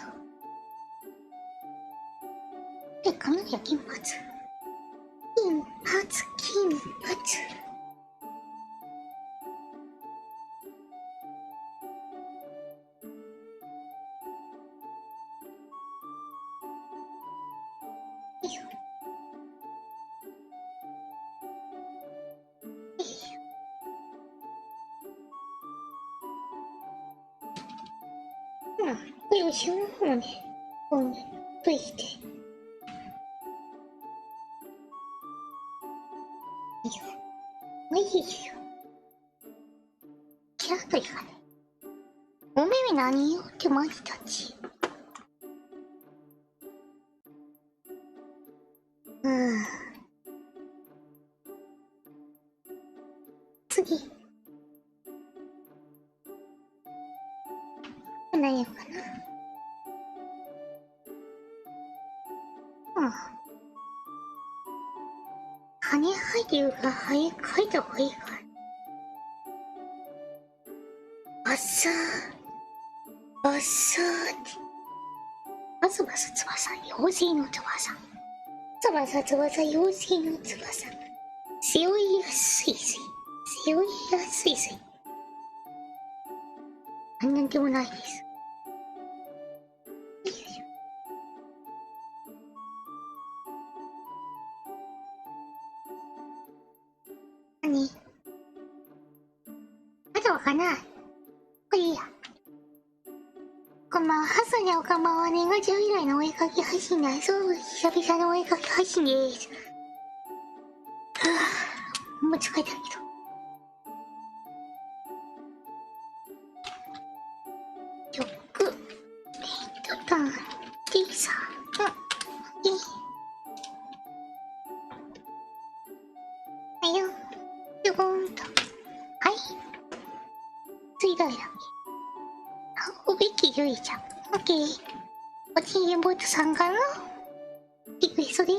髪の毛金髪。金髪。いいよ。いいよ。うん。これ後ろの方ね、こうね、といて。いいよ。いいよ。キラッといかね。お目目何よってマジたち。次。何やかな。うん。羽生えてるから生えた方がいいから。バッサーってバサバサ翼、妖精の翼。バサ翼、妖精の翼。背負いやすいぜ。なんでもないです。よいしょ。何あとはかな。これいいや。こんばんは、ハスにおかまは年賀状以来のお絵かき配信だ。そう、久々のお絵かき配信です。もう疲れたけど。曲、タン、T さん、はいよ、ぴょこんと。はい。次誰だっけ。おべきゆいちゃん。オッケー。おちんげんボートさんからのリクエストで、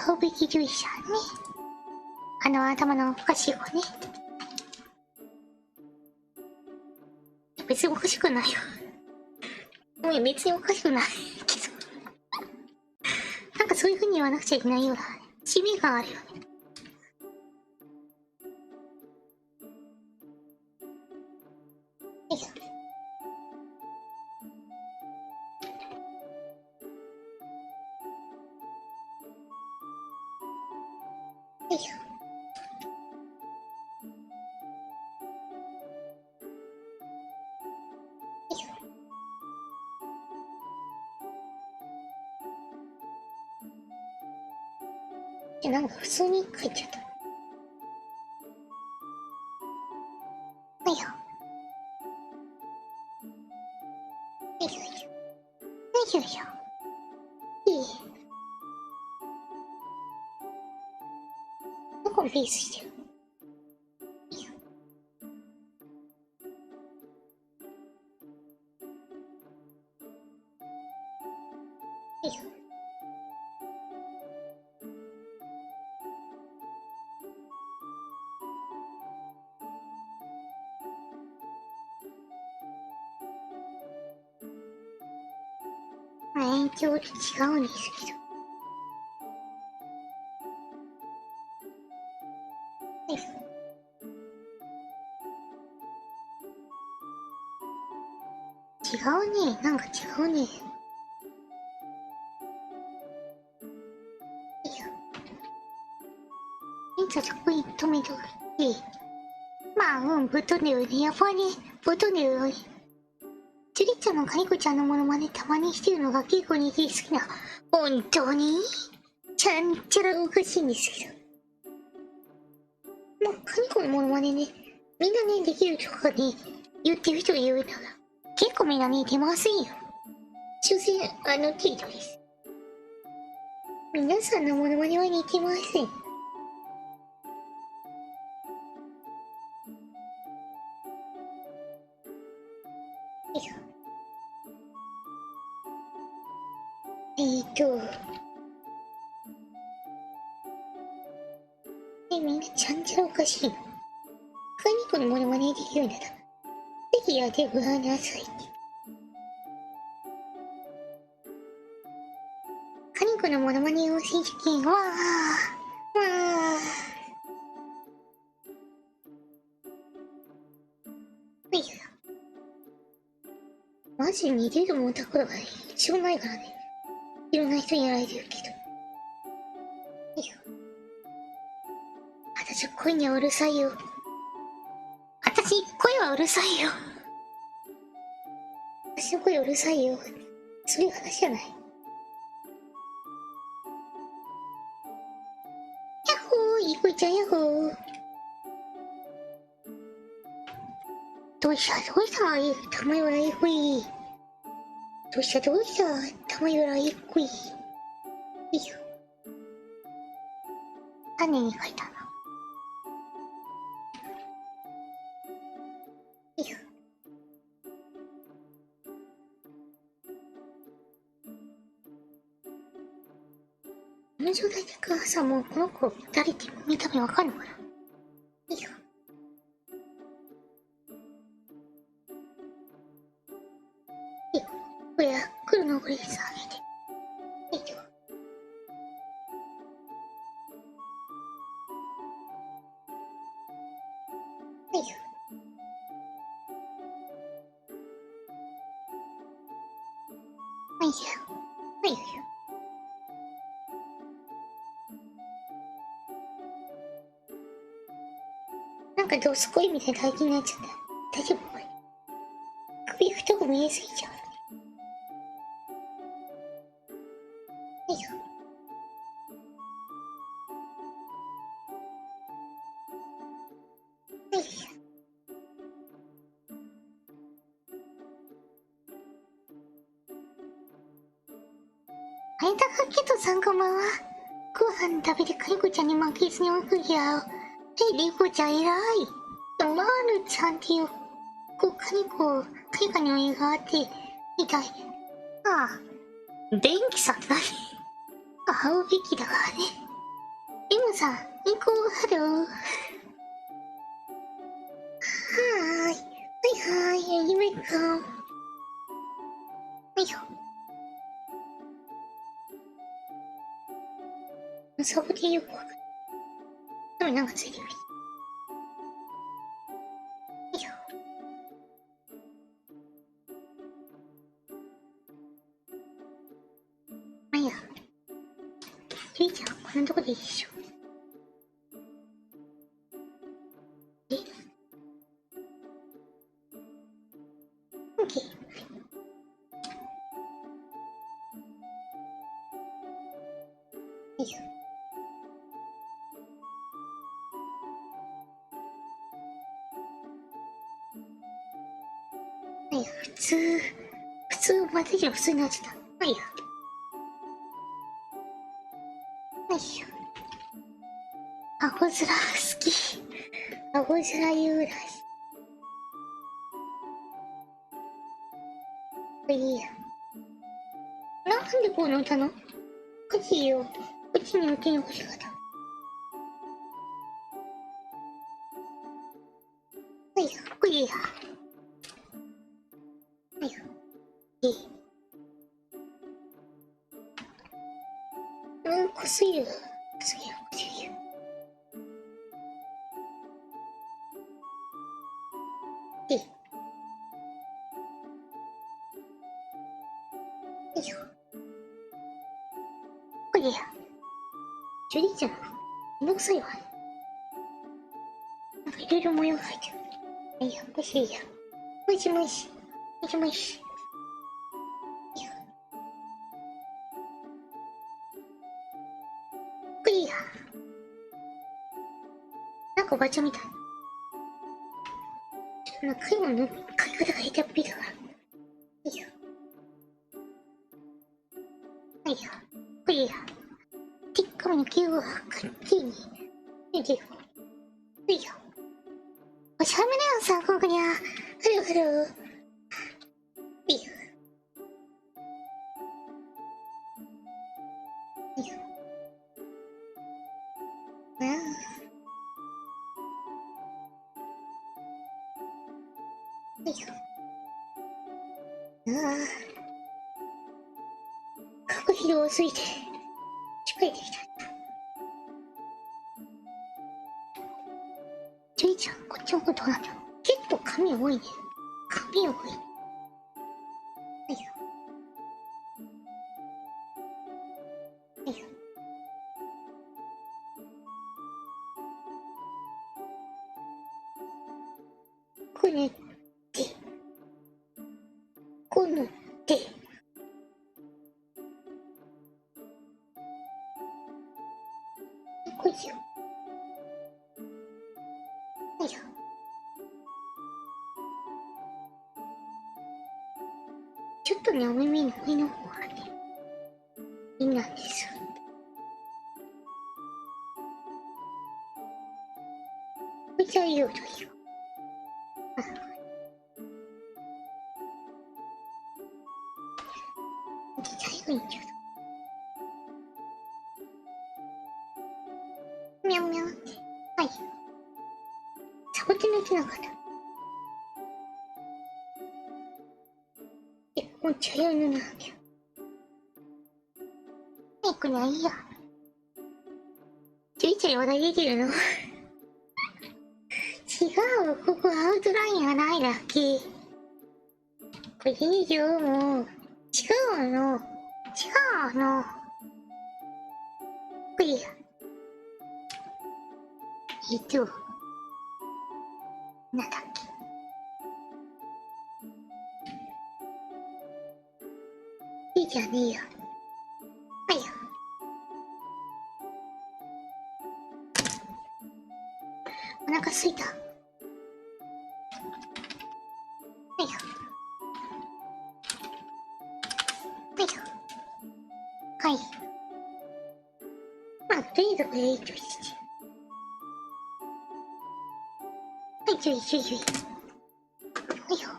おべきゆいちゃんね。頭のおかしい子ね。別におかしくないよ。もう別におかしくないけど。なんかそういう風に言わなくちゃいけないような使命感あるよね。よいしょ。よいしょ。なんか普通に書いちゃった。はいよ。よいしょよいしょ。よいしょよいしょ。いい。どこをベースしてる。よいしょ。よいしょ。延長と違うんですけど。よいしょ。違うね。なんか違うね。よいしょ。現在こに止めといて。まあ、ぶっ飛んでるね。やっぱり、ぶっ飛んでるよね。ジュリちゃんのカニコちゃんのモノマネたまにしてるのが結構似て好きな。本当にちゃんちゃらおかしいんですけど。まあ、カニコのモノマネね、みんなね、できるとかね、言ってる人いるんだが、結構みんなね、出ませんよ。所詮、程度です。皆さんのモノマネは似てません。みんなちゃんちゃらおかしいの。カニコのモノマネできるんだったら、ぜひやってごらんなさいって。カニコのモノマネを選手権、わー。マジ似てるもんだから一応ないからね。いろんな人にやられてるけど。私声にはうるさいよ。私声はうるさいよ。私の声うるさいよ。そういう話じゃない。ヤッホー、いい子ちゃんヤッホー。どうしたたまよらいほい。どうしたたまよらいほい。よいしょ。種に書いたな。よいしょ。この状態でかさ、もうこの子誰って見た目わかるのかな。よいしょ。これ来るのこれさあげて。よいしょ。よいしょ。よいしょ。よいしょ。なんかどすこいみたいな体型になっちゃった。大丈夫これ。首太く見えすぎちゃう。よいしょ。よいしょ。あれだかけとさんこんばんは。ご飯食べてカリコちゃんに負けずにおくぎゃお。リコちゃん偉い。マールちゃんっていう、カニコ、カニカにも絵があって、みたい。ああ、電気さんだね。会うべきだからね。でもさ、ニコハロー。はーい。夢か。よいしょ。サボテンよくわかる。でもなんかついてる。よいしょ。まあいいや。ゆいちゃん、こんなとこでいいでしょ。オッケー。よいしょ。はい、普通、またじゃ普通になっちゃった。まあいいや。よいしょ。青空好き。青空ユーラシ。これいいや。なんでこう乗ったの？こっちよ。こっちに乗ってよこし方。はいや、これいいや。はいや。こすぎる。こすぎる。よいしょ。これいいや。ジュリーちゃん、めんどくさいわ。なんかいろいろ模様が入ってる。いいや、これいいや。もしもし。もしもし。これいいや。なんかおばちゃんみたい。なんか買い物の買い方が下手っぴだから。いいよ。はいよ。これいいや。 띠까만 끼고 같이 이제 이요. 샤면은 사고 그냥 흐르흐르 이요. 이요. 이요.過去疲労すぎて疲れてきた。ジュイちゃん、こっちのことなんだろう。結構髪多いね。髪多い。はいよ。はいよ。こねって、こねって、こいしよ。はいよ。ちょっとね、お耳の上の方がね、いいなんです。こいつはいいよ、といいよ。最後にちょっと。みゃんみゃんって。はい。サボテンの木なかった。もう茶色のなんだよ。はい、これはいいや。ちょいちょい話題出てるの違う、ここアウトラインがないだけ。これ以上もう、違うの。これ、なんだっけ。いいじゃねえよ。はいよ。お腹すいた。はいよ。はいよ。はい。まあ、とりあえずこれいいとして。はい、ちょい。はいよ。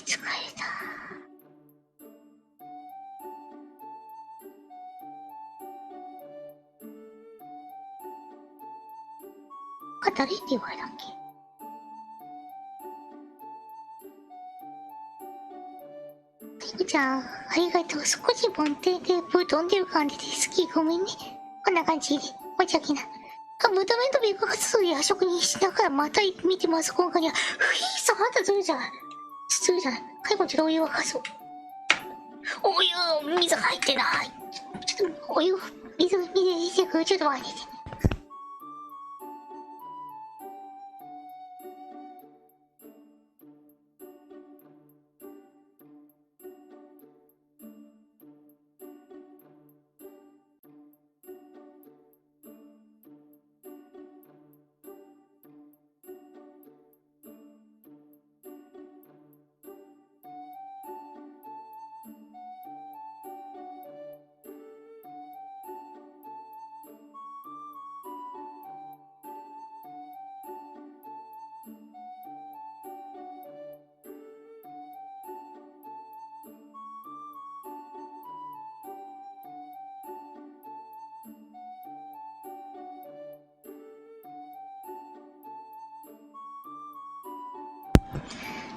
疲れた。誰って言われたっけ。ペグちゃん、ありがとう。少し梵天でぶっ飛んでる感じで好き。ごめんね。こんな感じで。お茶きな。ブタメントビッグ活動や職人しながらまた見てます。今回は、フィースあんたずるじゃん。するじゃない。介護治療お湯沸かそう。お湯、水入ってない。ちょっと、お湯、水入れてくる。ちょっと待ってて。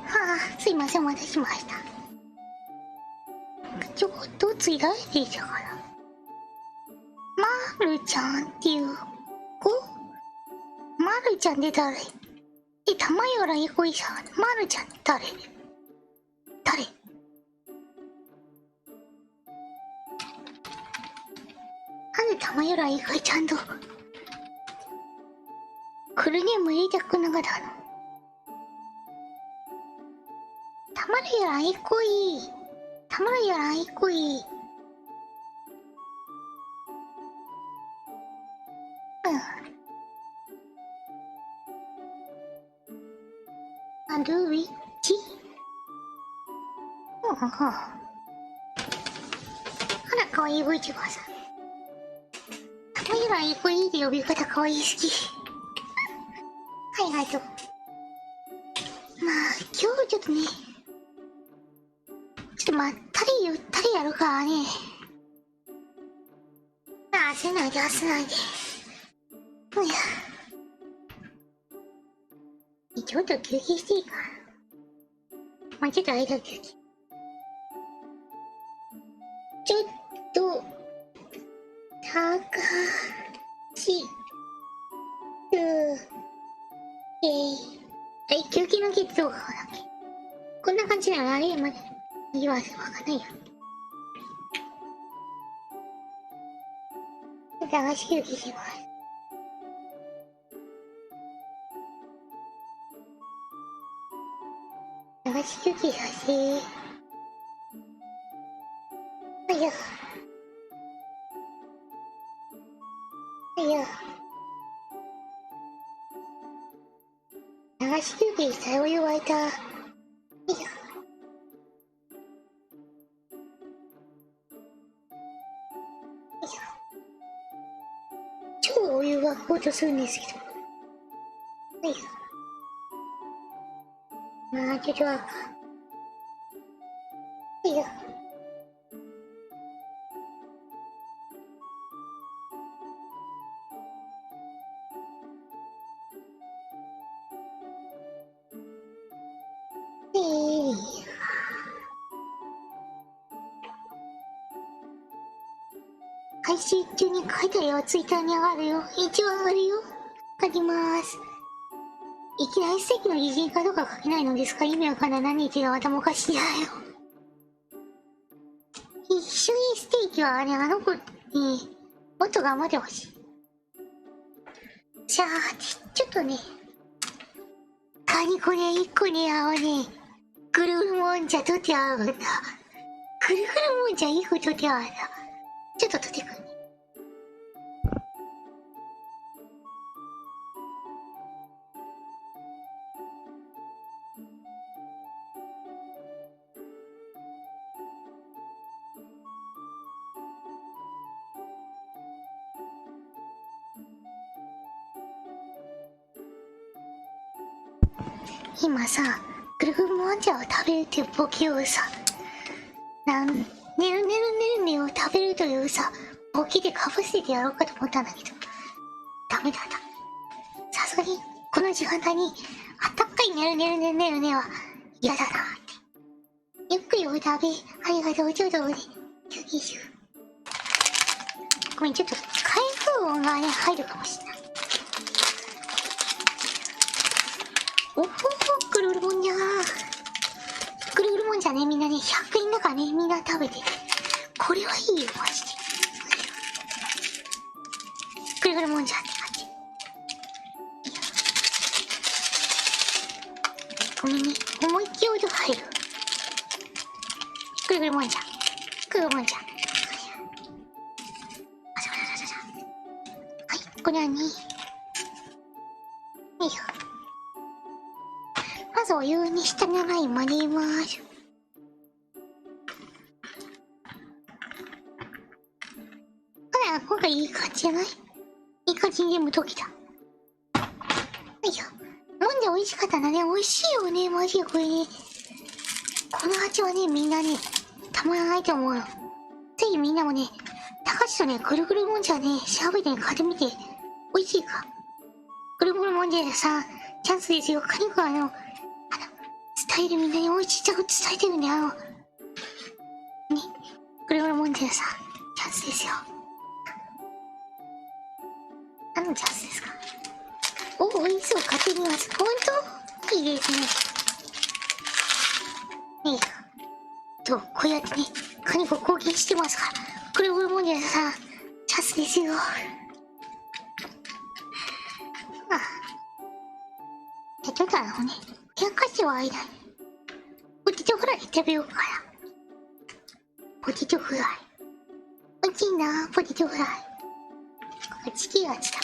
はあ、すいません、お待たせしました。ちょっとついられていたから。まるちゃんっていう子。まるちゃんで誰。玉よらいこいさ。まるちゃんって誰。なんで玉よらいこいちゃんとクルネーム入れてくんなかったの。玉よらいこい。ルイッチ。かわいい VTuber さん。もちろんこれいいで呼び方かわいい好き。はいはいと。まあ今日ちょっとね、ちょっとまったりゆったりやるからね。焦らないで焦らないで。いや。ちょっと休憩していいか。まあちょっと間休憩。ちょっと、高し、はい、休憩のケツ動画だっけ。こんな感じなのあれまで言わせわかんないよ。流し休憩します。流し休憩させー。はいよ。はいよ。流し休憩したお湯沸いた。はいよ。超お湯沸こうとするんですけど。はいよ。まあちょっとはいよ。配信中に書いたよ。ツイッターに上がるよ。一応上がるよ。書きます。いきなりステーキの擬人化とか書けないのですか？意味わかんない。何言ってるの頭おかしいだよ。一緒にステーキはね、あの子にもっと頑張ってほしい。じゃあ、ちょっとね、カニこれ一個ね、ぐるぐるもんじゃ取ってあるんだ。ぐるぐるもんじゃ一個取ってあるんだ。ちょっと取ってくるね。今さ、ぐるぐるもんじゃを食べるっていうボケをさ、ねるねるねるねを食べるというさ、ボケでかぶせてやろうかと思ったんだけど、ダメだった。さすがに、この時間帯に、あったかいねるねるねるねるねは嫌だなって。ゆっくりお食べ、ありがとう、ちょっとね、休憩しよう。ごめん、ちょっと、開封音がね、入るかもしれない。おほほ、ぐるぐるもんじゃー。ぐるぐるもんじゃね、みんなね、100円だからね、みんな食べて。これはいいよ、マジで。ぐるぐるもんじゃって感じ。ごめんね、思いっきり音入る。ぐるぐるもんじゃ。ぐるぐるもんじゃ。はい、これはね。よいしょ。まずお湯に下のラインまで入れます。今回いい感じじゃない？いい感じに全部溶けた。よいしょ。飲んで美味しかったんだね。美味しいよね、マジでこれね。この味はね、みんなね、たまらないと思うよ。ぜひみんなもね、高橋とね、ぐるぐるもんじゃね、調べてね、買ってみて。美味しいか。ぐるぐるもんじゃさ、チャンスですよ。カニク伝えるみんなに美味しい着伝えてるんだよ。ね、ぐるぐるもんじゃさ、チャンスですよ。何のチャンスですか？おいしそう、買ってみます。ほんと？いいですね。ねえ、こうやってね、カニク貢献してますから。ぐるぐるもんじゃさ、チャンスですよ。ちょっとね、手かしは間に、ポテトフライ食べようかな。ポテトフライ。美味しいな、ポテトフライ。チキン味だ。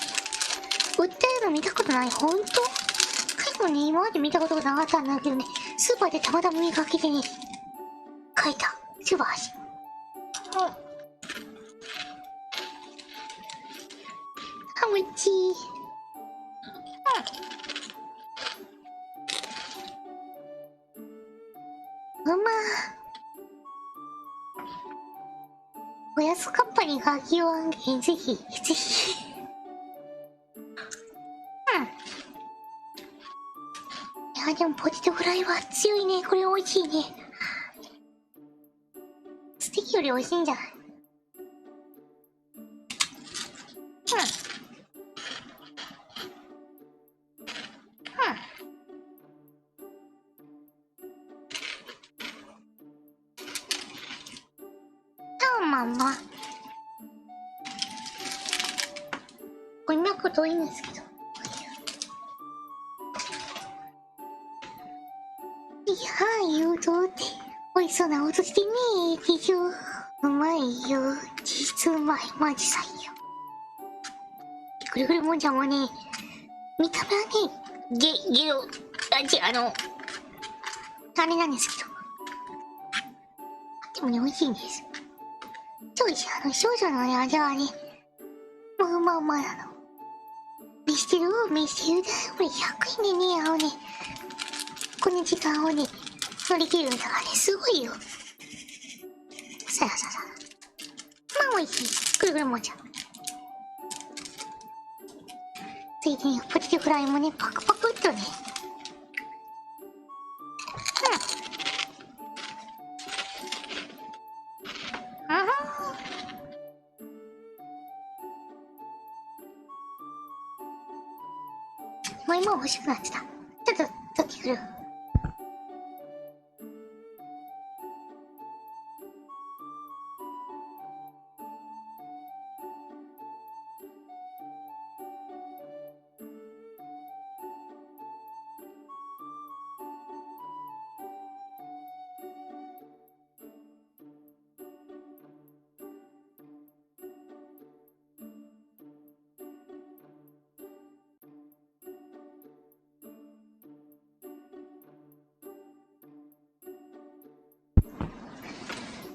売ってるの見たことない？ほんと？結構ね、今まで見たことがなかったんだけどね、スーパーでたまたま見かけてね、買えた。素晴らしい。あ、めっちい。うまおやつカッパにガキを案件ぜひぜひ。いやでもポテトフライは強いね。これ美味しいね。ステーキより美味しいんじゃない？まあまあこれなこといいんですけど。いやー、誘導って美味しそうな音してねー。でしょ。うまいよ。実うまい。マジ最よ。ぐるぐるもんじゃもね、見た目はね、ゲロ、あれなんですけど。でもね、美味しいんです。超美味しい。少女のね、味はね、まあなの。見してるだ。これ100円でね、この時間をね、乗り切るんだからね、すごいよ。さあ。まあ美味しい。ぐるぐるもんじゃ。ついでにポテトフライもね、パクパクっとね。もう今欲しくなってた。ちょっと取ってくる。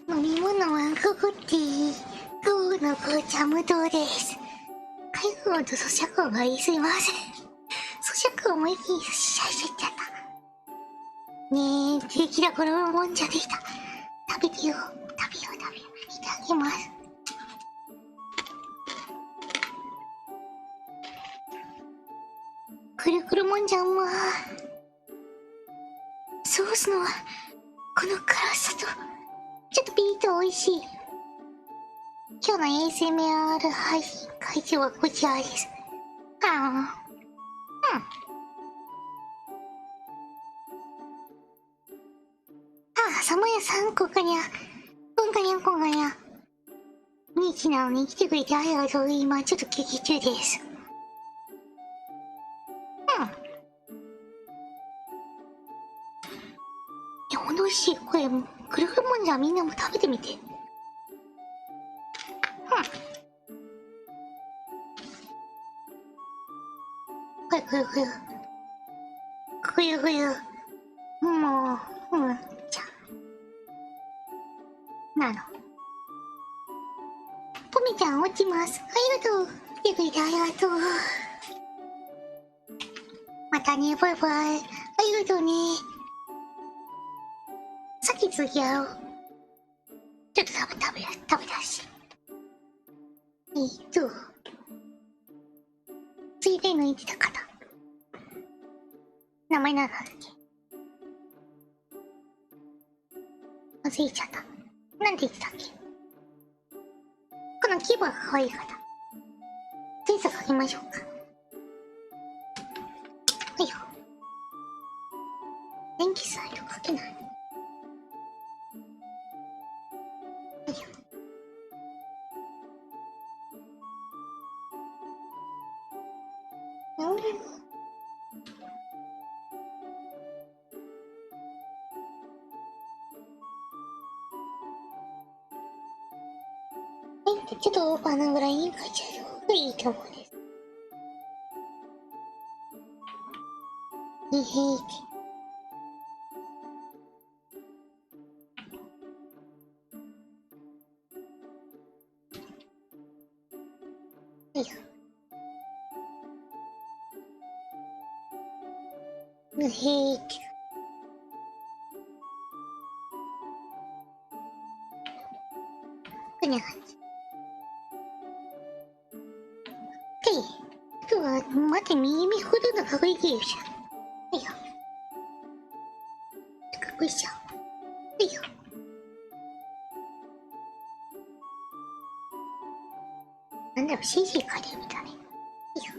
飲み物はここって午後の紅茶無糖です。開封音と咀嚼音がいい。すいません。咀嚼音もいい。しちゃった。ねえ、敵だこのもんじゃできた。食べてよ。いただきます。くるくるもんじゃうま。ソースのこの辛さとちょっとピリッと美味しい。今日の ASMR 配信会場はこちらです。サモヤさん、こんかにゃ。ニーチなのに来てくれてありがとう。今ちょっと聞き中です。いや、ほんと美味しい。これ、ぐるぐるもんじゃみんなも食べてみて。ぐゆぐゆ。もう、じゃなの。ポミちゃん落ちます。ありがとう。来てくれてありがとう。またね、バイバイ。ありがとうね。さっき続きやろう。ちょっと食べたし。ついで抜いてた方。名前なんだっけ？忘れちゃった。なんて言ってたっけ？この規模が可愛い方。前作書きましょうか。はいよ。電気サイト書けない。はいよ。ちょっとオーバーなぐらいに書いちゃう方がいいと思うんです。って。。よいしょ。へーって。こんな感じ。で、あとは、待って、右目ほどのかっこいいでしょ。はいよ。かっこいいっしょ。はいよ。なんだろう、CG 書いてるみたいね。はいよ。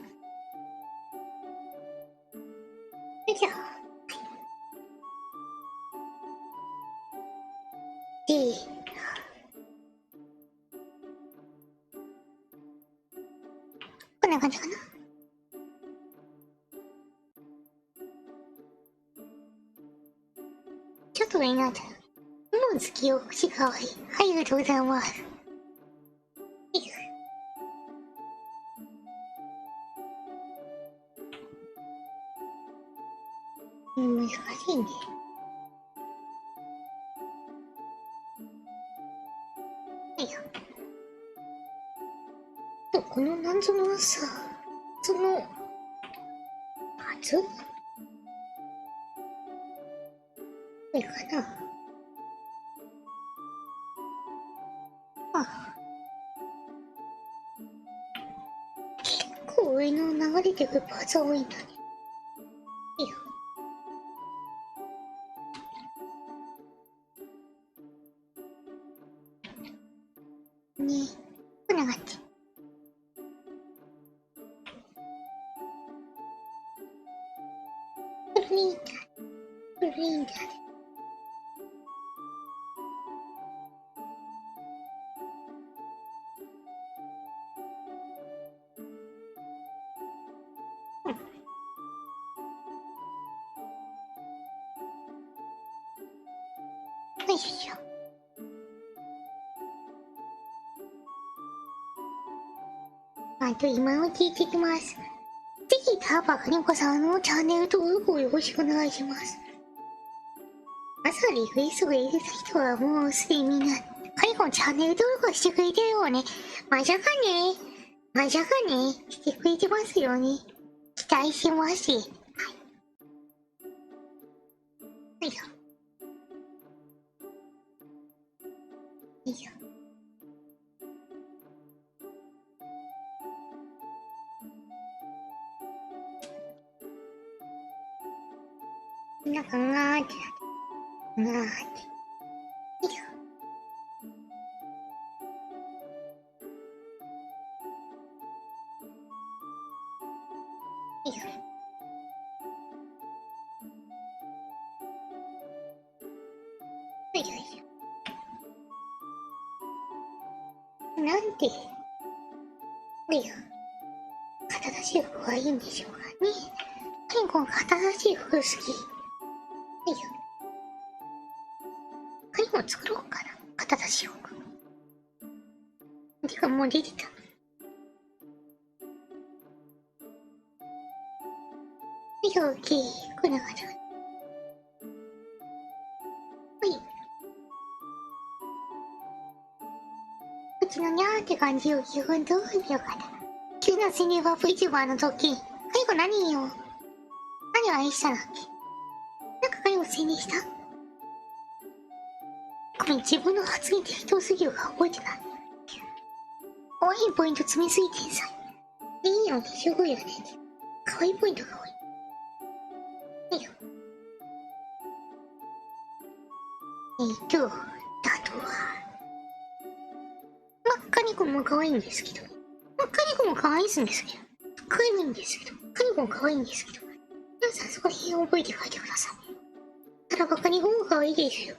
はいよ。で、こんな感じかな。ちょっと上になっちゃう。もう月を口かわいい。ありがとうございます。はいよ。難しいね。はいよ。と、この謎のさ、その、パーツこれかな。あ、結構上の流れてくるパーツ多いんだね。いいよ。ね、こんな感じ。これいいんだ。これいいんだ。よいしょ。あと今の聞いてきます。ぜひターバカニコさんのチャンネル登録をよろしくお願いします。朝リクエストが入れた人はもうすでにみんな、カニコのチャンネル登録してくれてるよね。まさかね。まさかね。してくれてますよね。期待してます。はい。よいしょ。よいしょ。なんかがーってなって。がーって。よいしょ。よいしょ。よいしょよいしょ。なんて、よいしょ。肩出し服はいいんでしょうかね。カニコン肩出し服好き。よいしょ。カニコン作ろうかな。肩出し服。てかもう出てた。よいしょ、オッケー。こんな感じ。はい。うちのにゃーって感じを基本どうしようかな。急な宣伝は VTuber の時。カニコン何よ。何を愛したんだっけ。なんかカニコン宣伝した。ごめん、自分の発言適当すぎるから覚えてない。可愛いポイント詰めすぎてんさ。いいよね、すごいよね。可愛いポイントが多い。いいよ。あとは、カニコも可愛いんですけど。カニコも可愛いんですけど。可愛いんですけど。カニコも可愛いんですけど。皆さんそこら辺覚えて書いてください。ただバカニコも可愛いですよ。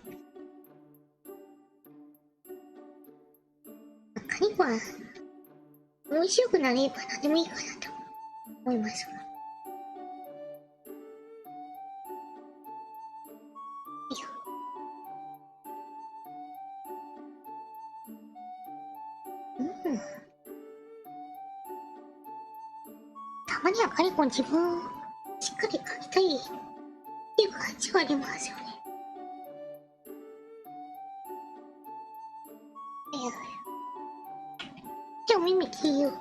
カニコは、面白くなれば何でもいいかなと思いますが。いや、うん。たまにはカニコ自分をしっかり描きたいっていう感じはありますよね。いや、じゃあお耳金曜。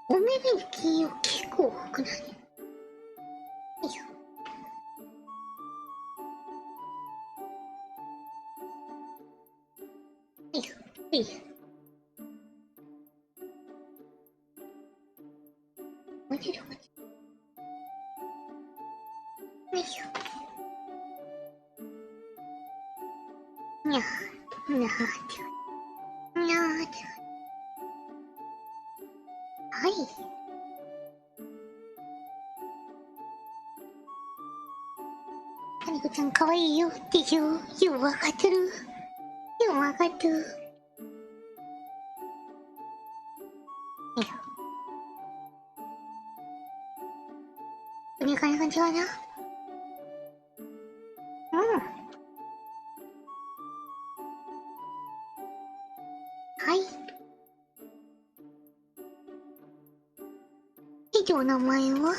お耳金曜結構多くない？よいしょ。いいよ、いいよ。落ちる落ちる。よいしょ。にゃー、にゃーって。にゃーって。はい。カニコちゃんかわいいよ。でしょ。ようわかってる。ようわかってる。よいしょ。こんな感じかな。うん。はい。お名前は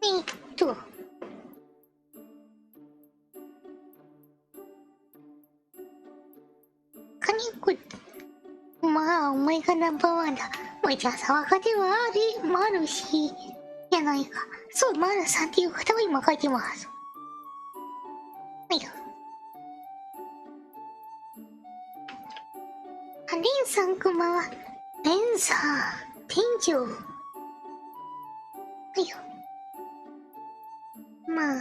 えっと、カニコ、まあ、お前がナンバーワンだ。まあ、じゃあ、沢かではあるし、やないか。そう、マルさんっていう方は今書いてます。はいよ。あ、レンさんこんばんは。レンさん、店長。はいよ。まあ、ね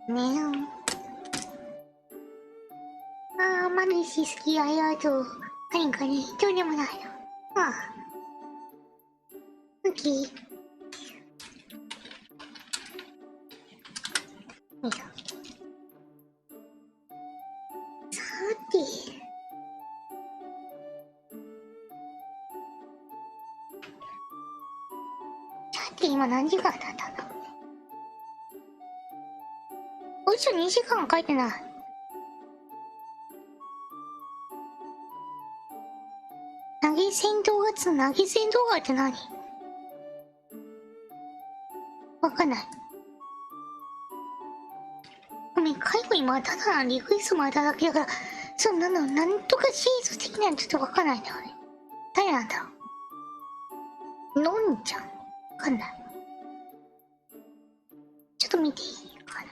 え。ああ、マルシ好き、ありがとう。何かね、どうでもないよ。ああ、ウキー。よいしょ。さて、今何時間経ったの？おいしょ、2時間書いてない。投げ銭動画って何？わかんない。ごめん、介護今ただのリクエストもあっただけだから、なんとかシーズ的にはちょっとわかんないんだよね。誰なんだろう。のんちゃんわかんない。ちょっと見ていいかな。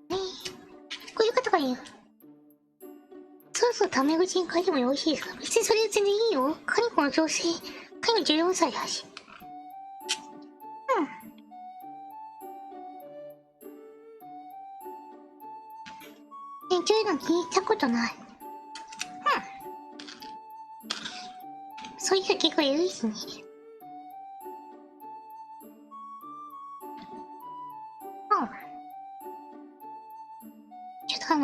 こういう方がいいよ。そろそろタメ口に書いてもよろしいですか？別にそれ全然いいよ。カニコの女性、カニコ14歳だし。うん。そういうの聞いたことない。そういう人結構いるしね。うん。ちょっと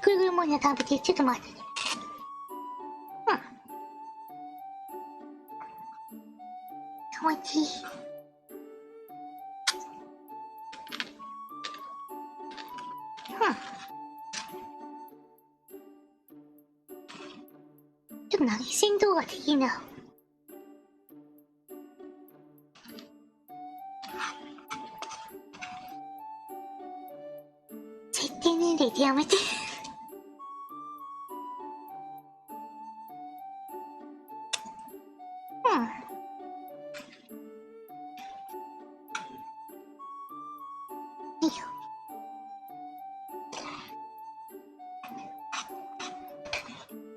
ぐるぐるもんや食べて、ちょっと待って。うん。気持ちいい。うん。ちょっと投げ銭動画的な。設定年齢でやめて。うん。いいよ。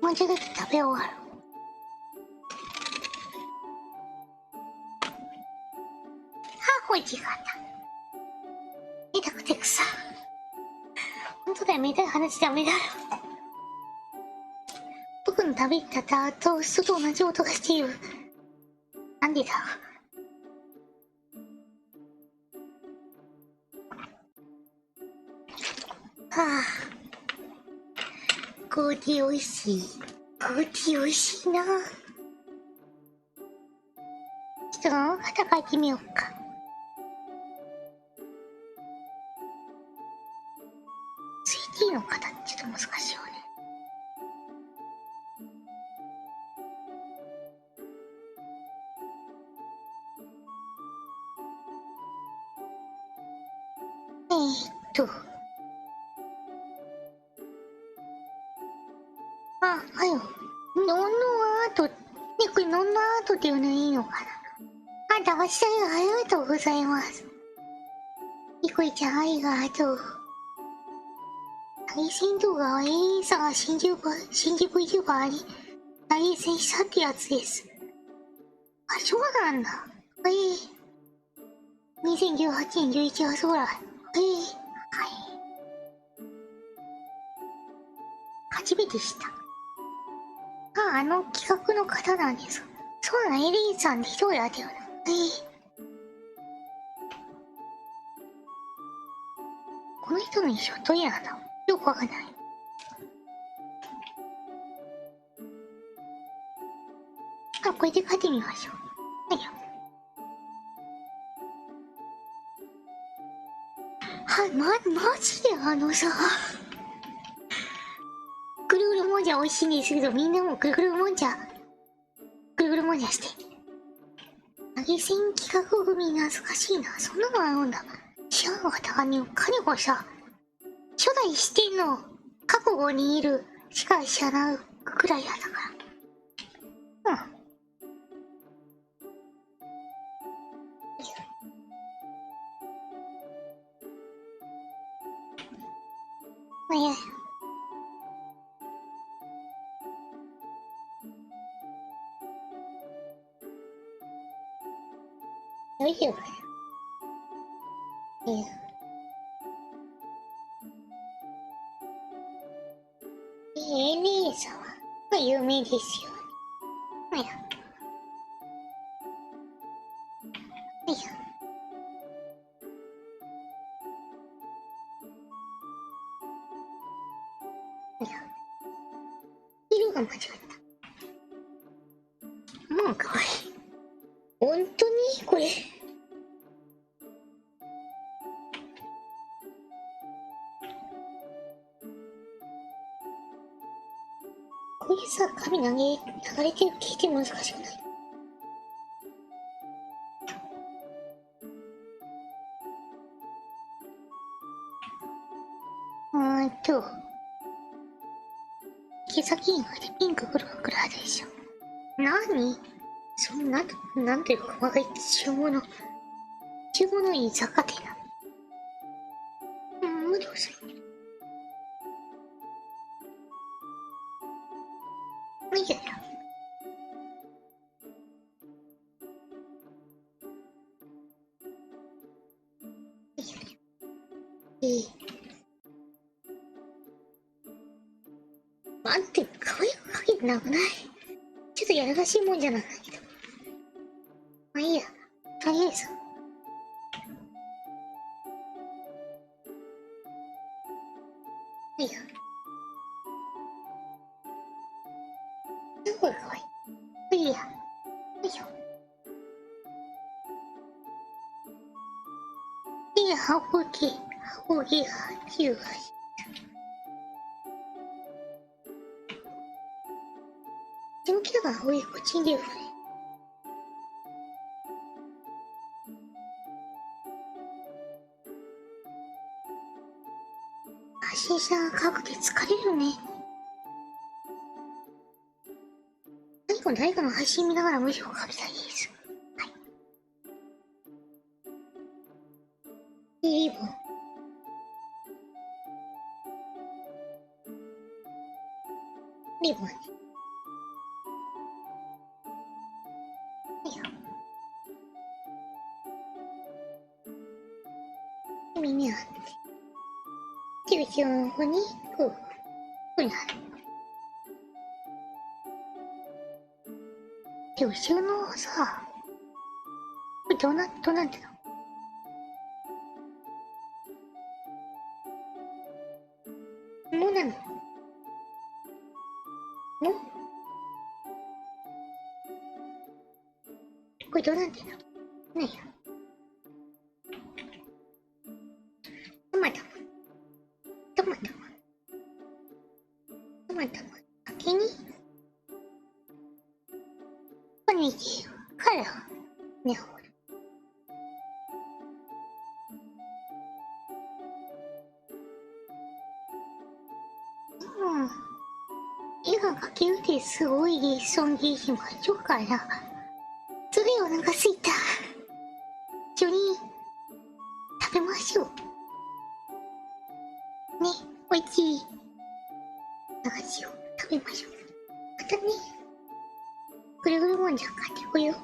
もうちょっと食べ終わる。あ、ほいちがあった。痛くて草。ほんとだよ、めでたい話ダメだよ。僕の食べ方と人と同じ音がしている。なんでだ？はあ。コーヒーおいしい。コーヒーおいしいな。ちょっと肩書いてみようか。3D の方ちょっと難しいよね。えーっと。あ、はいよ。ノンノアート、ね、これノンノアートっていうのいいのかな。あ、ダシさんありがとうございます。ニコイちゃんありがとう。対戦動画は AA さんが新宿 VTuber に対戦したってやつです。あ、そうなんだ。2018年11月ぐらい。はい。初めて知った。あ、あの企画の方なんです。そうな、エリーさんで一人だったよな。この人の衣装どれなんだよくわかんない。あ、これで書いてみましょう。はいよ。はい、マジであのさ、ぐるぐるもんじゃ美味しいんですけど、みんなもぐるぐるもんじゃして。投げ銭企画組懐かしいな。そんなのあるんだ。知らんかったかね。カネコさ、初代四天の覚悟にいるしか知らないくらいやったから。うん。まあ、いや。よいしょ。いや。姉様が有名ですよね。まあ、いや。いや。いや。色が間違った。もうかわいい。本当にこれ。これさ、髪流れてる聞いて難しくない？毛先にまでピンクくるくるあるでしょ。何そんな、なんていうか、我が中物いい雑貨店なの。無理をする。いやいや。いやいや。待って、可愛く描けてなくない？ちょっとやらかしいもんじゃないけど。まあいいや。とりあえず。いいや。すごい可愛い。いいや。よいしょ。いや、箱が9が。でもキャが青いこっちに出るね。配信者が書くて疲れるね。誰かの配信見ながら文章を書きたいです。はい。リボン。リボンね。はいよ。みんなあって。で、後ろの方に、こういうのある。で、後ろのさ、これどうなってたの？もうなの？もこれどうなってんの？ないや。トマト先に、こねてから、ねほる。笑がかけるってすごいリ尊敬心がちょっからな。それお腹すいた。一緒に食べましょう。ね、おいしい駄菓子を食べましょう。またね、ぐるぐるもんじゃ買ってこよう。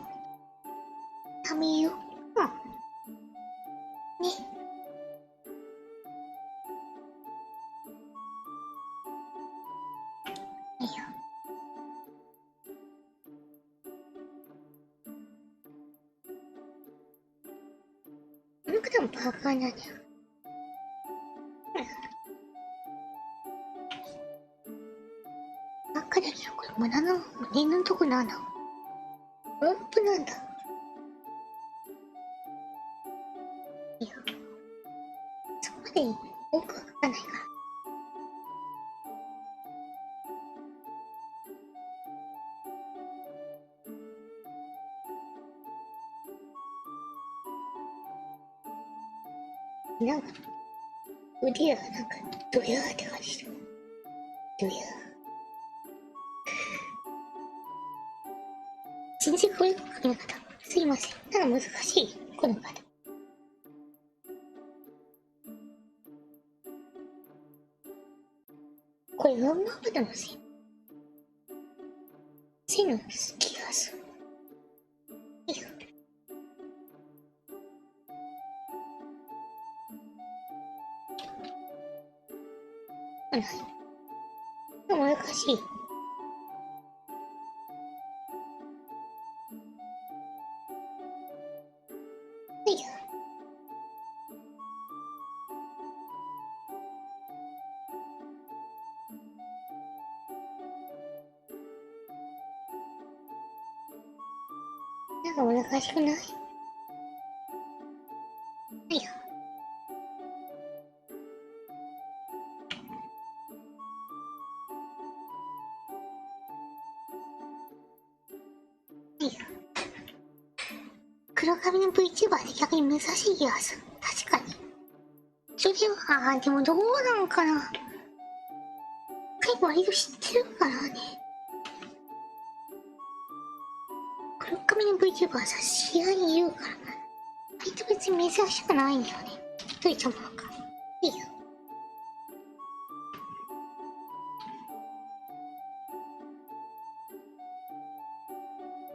食べよう。うん。ね。いいよ。僕でもパーカーなんだよ。パーカーだけど、これ胸の、胸のとこなんだ。音符なんだ。いいよ。そこまで多くは書かないから。なんか、腕がなんか、ドヤーって感じする。ドヤー。全然これ書けなかった。すいません。なんか難しい。この方。これワンマークの線の気がする。いいよ。難しい。いいよ。なんか難しくない？いいよ。いいよ。黒髪の VTuber って逆に難しい気がする。確かに。それは、でもどうなんかな。結構割と知ってるからね。黒髪の VTuber さ、試合に言うから。割と別に珍しくないんだよね。どういったものか。いいよ。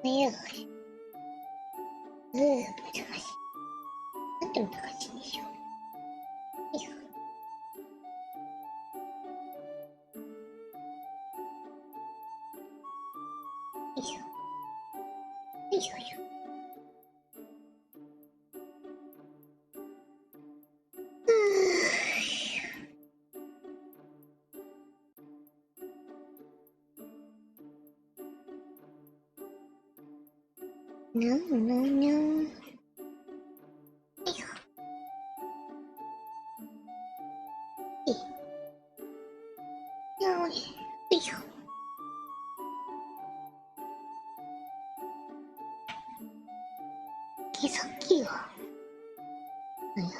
いや、難しい。なんて難しいんでしょう。いいよ。いいよ。いいよ、いいよ。なん。いいよ。いい。いいよ。毛先は、なんやな。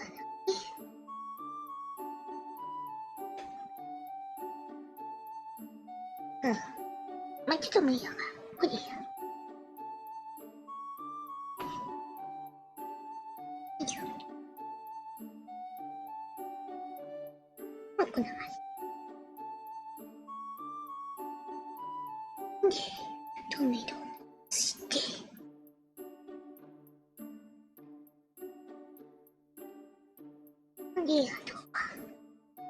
うん。まあ、ちょっと無理だから。これでいいや。いいよ。まあ、こんな感じ。で、透明度をして、で、あとは、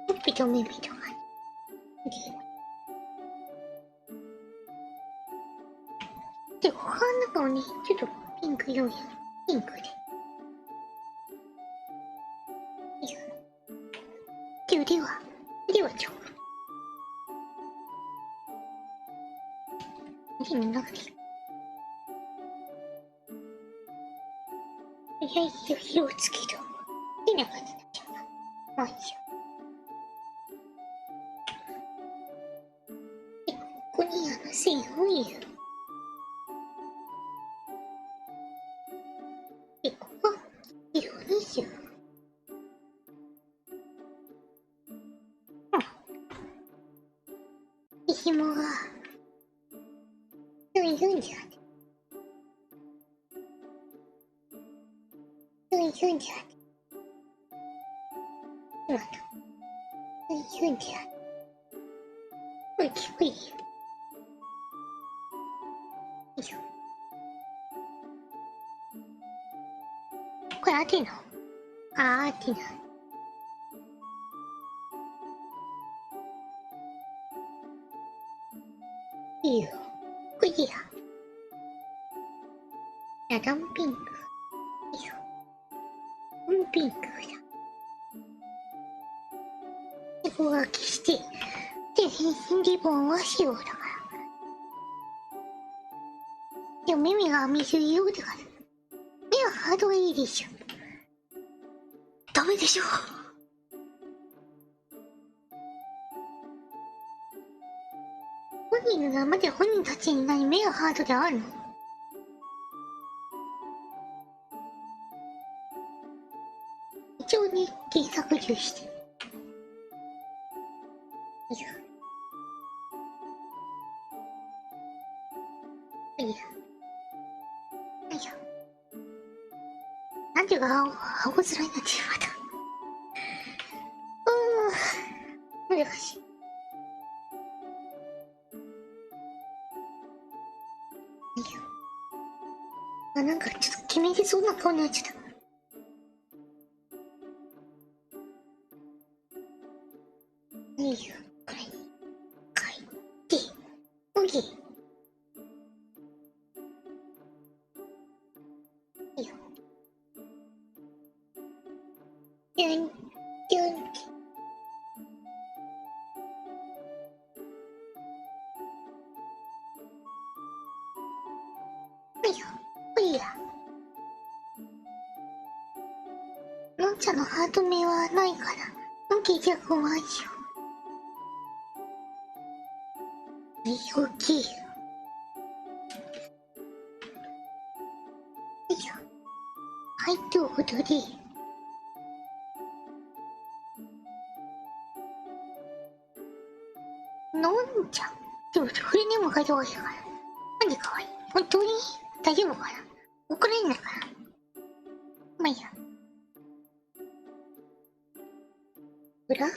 ほっぺとめめとかね。で、他の中をね、ちょっとピンク色に、ピンクで。いいよ。で、腕はちょうど。腕の中で。いやいや、色をつける。変な感じになっちゃうな。まあいいや。で、ここに線を入れる。で、ここは色にする。で、紐が48。48。今だ。48。これ低いよ。よいしょ。これ合ってんの？あー、合ってない。いいよ。これいいや。ラダンピンク。よいしょ。ピンクだ。で、ここが消して、で、リボンは白だから。でも耳が水色だから。目はハードがいいでしょ。ダメでしょ。本人の名前で本人たちに何目がハードであるの？一応ね、検索中して。よいしょ。よいしょ。よいしょ。なんていうか、顎面になってしまった。難しい。よいしょ。あ、なんかちょっと決めてそうな顔になっちゃった。よいしょ。これに書いて、オッケー。よいしょ。じゃん、じゃん。よいしょ。これいいや。のんちゃんのハート目はないから。オッケー、じゃあこましょう。はい、オッケー。よいしょ。はい、ということで。のんちゃん。でも、フルネーム書いてほしいから。なんでかわいい？本当に大丈夫かな？怒られないかな？まあいいや。裏？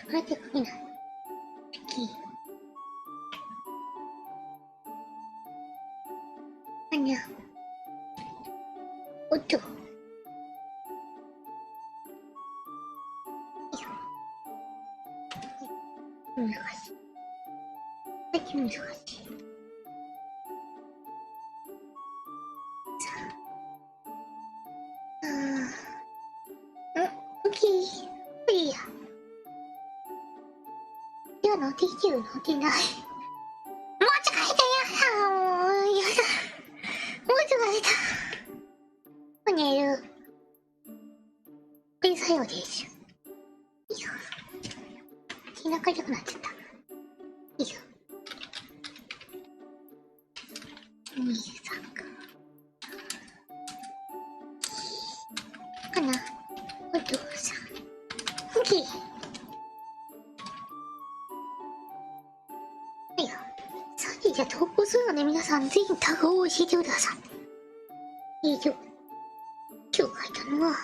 これで書けない。あにゃ。おっと。よいしょ。難しい。最近難しい。さあ。オッケー。いいや。いや、乗ってきてる、乗ってない。もうちょいだよ。もう、やだ。もうちょいだ。ここにいる。これ最後です。よいしょ。背中痛くなっちゃった。よいしょ。23か。かな。お父さん。オッケー。はいよ。さっきじゃ投稿するので皆さんぜひタグを教えてください。今日書いたのは、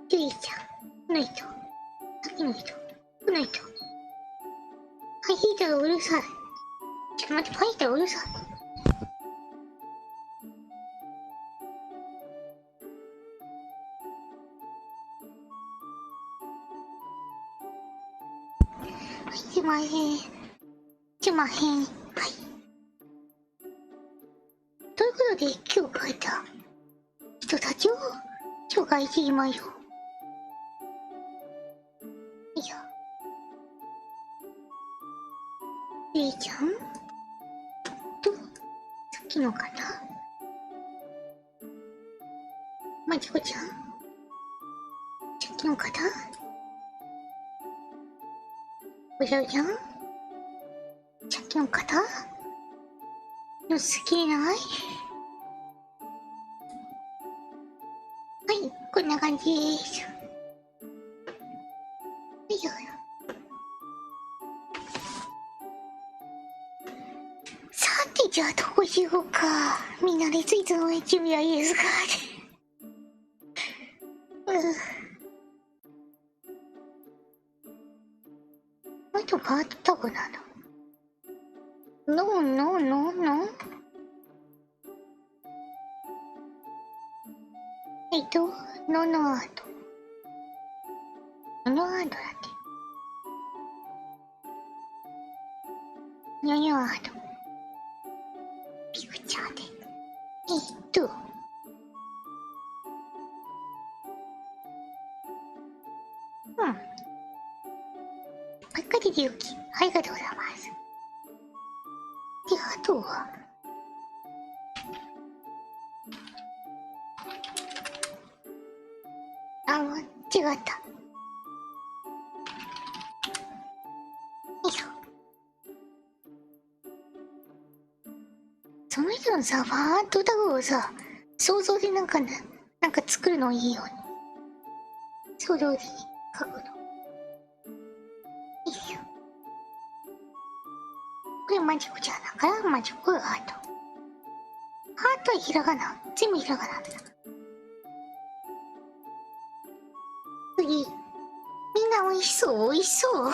ゆいちゃん、の人、さっきの人、この人。ファイターがうるさい。ちょっと待って、ファイターうるさい。すいません。すいません。はい。ということで、今日書いた人たちを紹介してみましょう。よいしょ。ゆいちゃんと、さっきの方。まちこちゃん。さっきの方。おじゃおじゃん。さっきの方の好きない？はい、こんな感じです。15か。みんなリツイートの準備はいいですか？あとパートタグなの。ノーノーノーノー。ノノアート。ノノアートだって。ニョニョアート。ピクチャーで。ばっかりでよき。ありがとうございます。で、あとは、違った。よいしょ。その人のさ、ファートタグをさ、想像でなんか作るのいいよね。想像で書くの。よいしょ。これマジックじゃなからマジックがハート。ハートはひらがな。全部ひらがなだ。次。みんな美味しそう、美味しそう。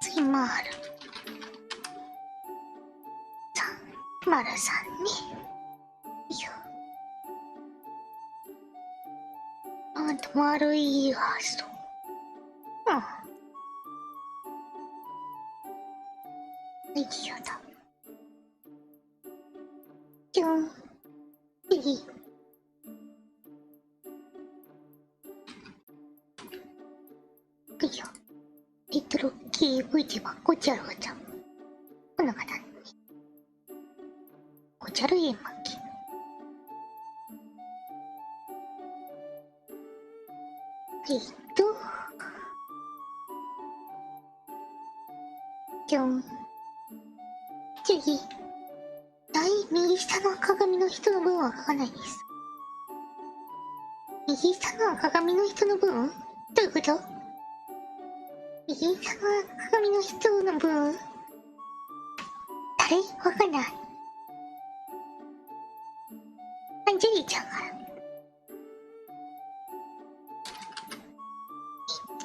次、マール。マルさんね。よいしょ。あと、丸いハースト。よいしょと。じゃん。次。よいしょ。ロッキー V はこっちあるわちゃん。こんな形に。こっちある絵巻き。じゃん。次。右下の鏡の人の分は書かないです。右下の鏡の人の分？どういうこと？右下の鏡の人の分？誰？わかんない。ジェリーちゃんから。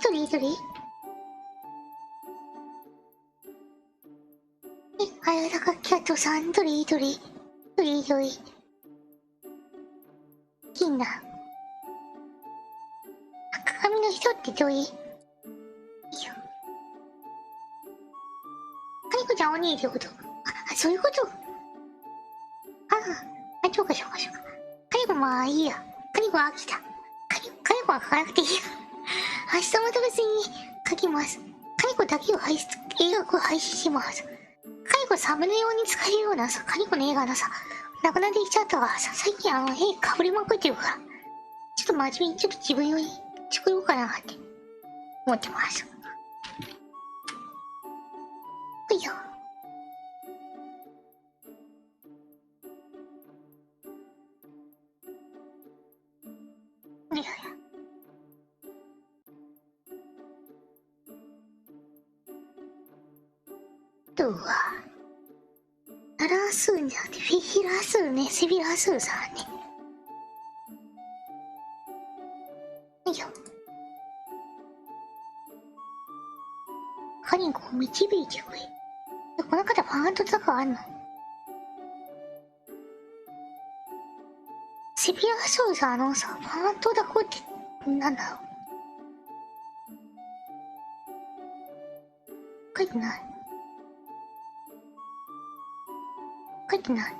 どれあやだかキャットさん、どれ金な。鏡の人ってどれ？よいしょ。カニコちゃんお兄ってこと？そういうこと？そうか。カニコまあいいや。カニコ飽きた。カニコは書かなくていいや。明日また別に書きます。カニコだけを映画を配信します。カニコサムネ用に使えるようなさ、カニコの映画のさ、なくなってきちゃったからさ、最近絵かぶりまくってるから、ちょっと真面目に自分用に作ろうかなって思ってます。よいしょ。ララースーじゃなくてフィラースーね、セビラースーさんね。よいしょ。カニコを導いてくれ。この方ファントとかあんの？セビラースーさんさ、ファントだこってなんだろう？書いてない。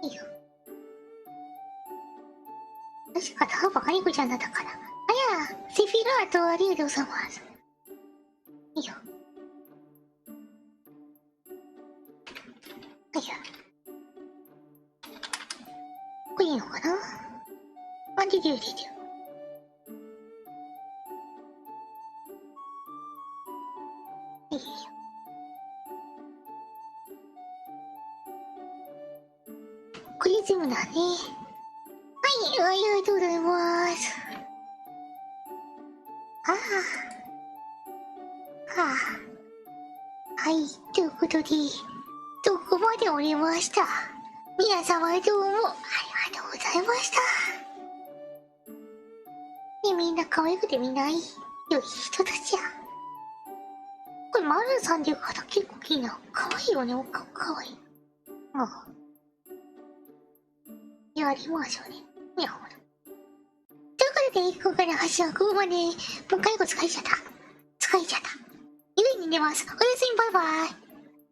よいしょ。確かターバカニコちゃんだったかな。セフィラートありがとうございます。よいしょ。これいいのかな？出てる。よいしょ。これ全部だね。ありがとうございます。ことで、どこまでおりました。皆様どうもありがとうございました。ね、みんな可愛くてみんないい、良い人たちや。これ、マルさんっていう方結構いいな。可愛いよね、お顔可愛い。もう。やりましょうね。いや、ほら。ということで、今回の橋はここまで。もう介護疲れちゃった。夢に寝ます。おやすみ、バイバイ。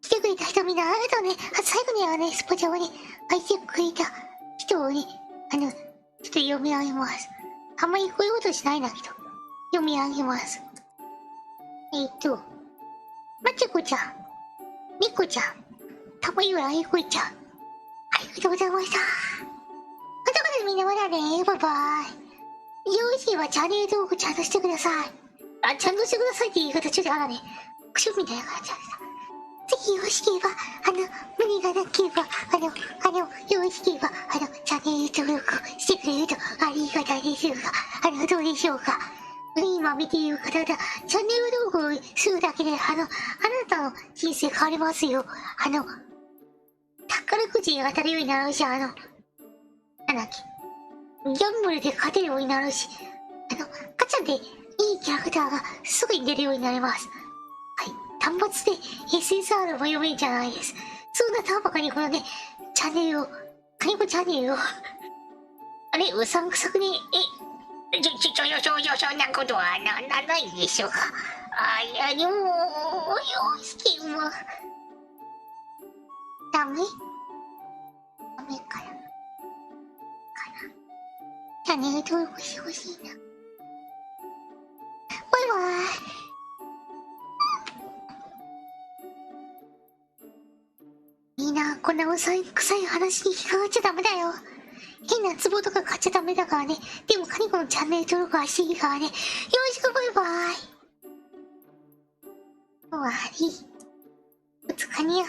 来てくれた人みんなありがとうね。最後にはね、スポチャをね、愛してくれた人をね、ちょっと読み上げます。あんまりこういうことしないんだけど、読み上げます。まちこちゃん、みこちゃん、たまゆらえこちゃん、ありがとうございました。ということでみんなまだね、バイバイ。よろしければチャンネル登録ちゃんとしてください。ちゃんとしてくださいって言い方ちょっとあらね、クションみたいな感じでした。ぜひよろしければ、無理がなければ、よろしければ、チャンネル登録してくれるとありがたいですが、どうでしょうか。今見ている方々、チャンネル登録するだけで、あなたの人生変わりますよ。宝くじに当たるようになるし、なんだっけ、ギャンブルで勝てるようになるし、ガチャでいいキャラクターがすぐに出るようになります。はい。単発で SSR も読めんじゃないです。そんなたばかにこのね、チャンネルを、カニコチャンネルを、あれ、うさんくさくね、そんなことはないでしょうか。いや、でも、よしけも。ダメかな。チャンネル登録してほしいな。バイバイ。みんな、こんなうさい臭い話に引っかかっちゃダメだよ。変な壺とか買っちゃダメだからね。でもカニコのチャンネル登録はしていいからね。よろしくバイバイ。終わり。おつかにゃ。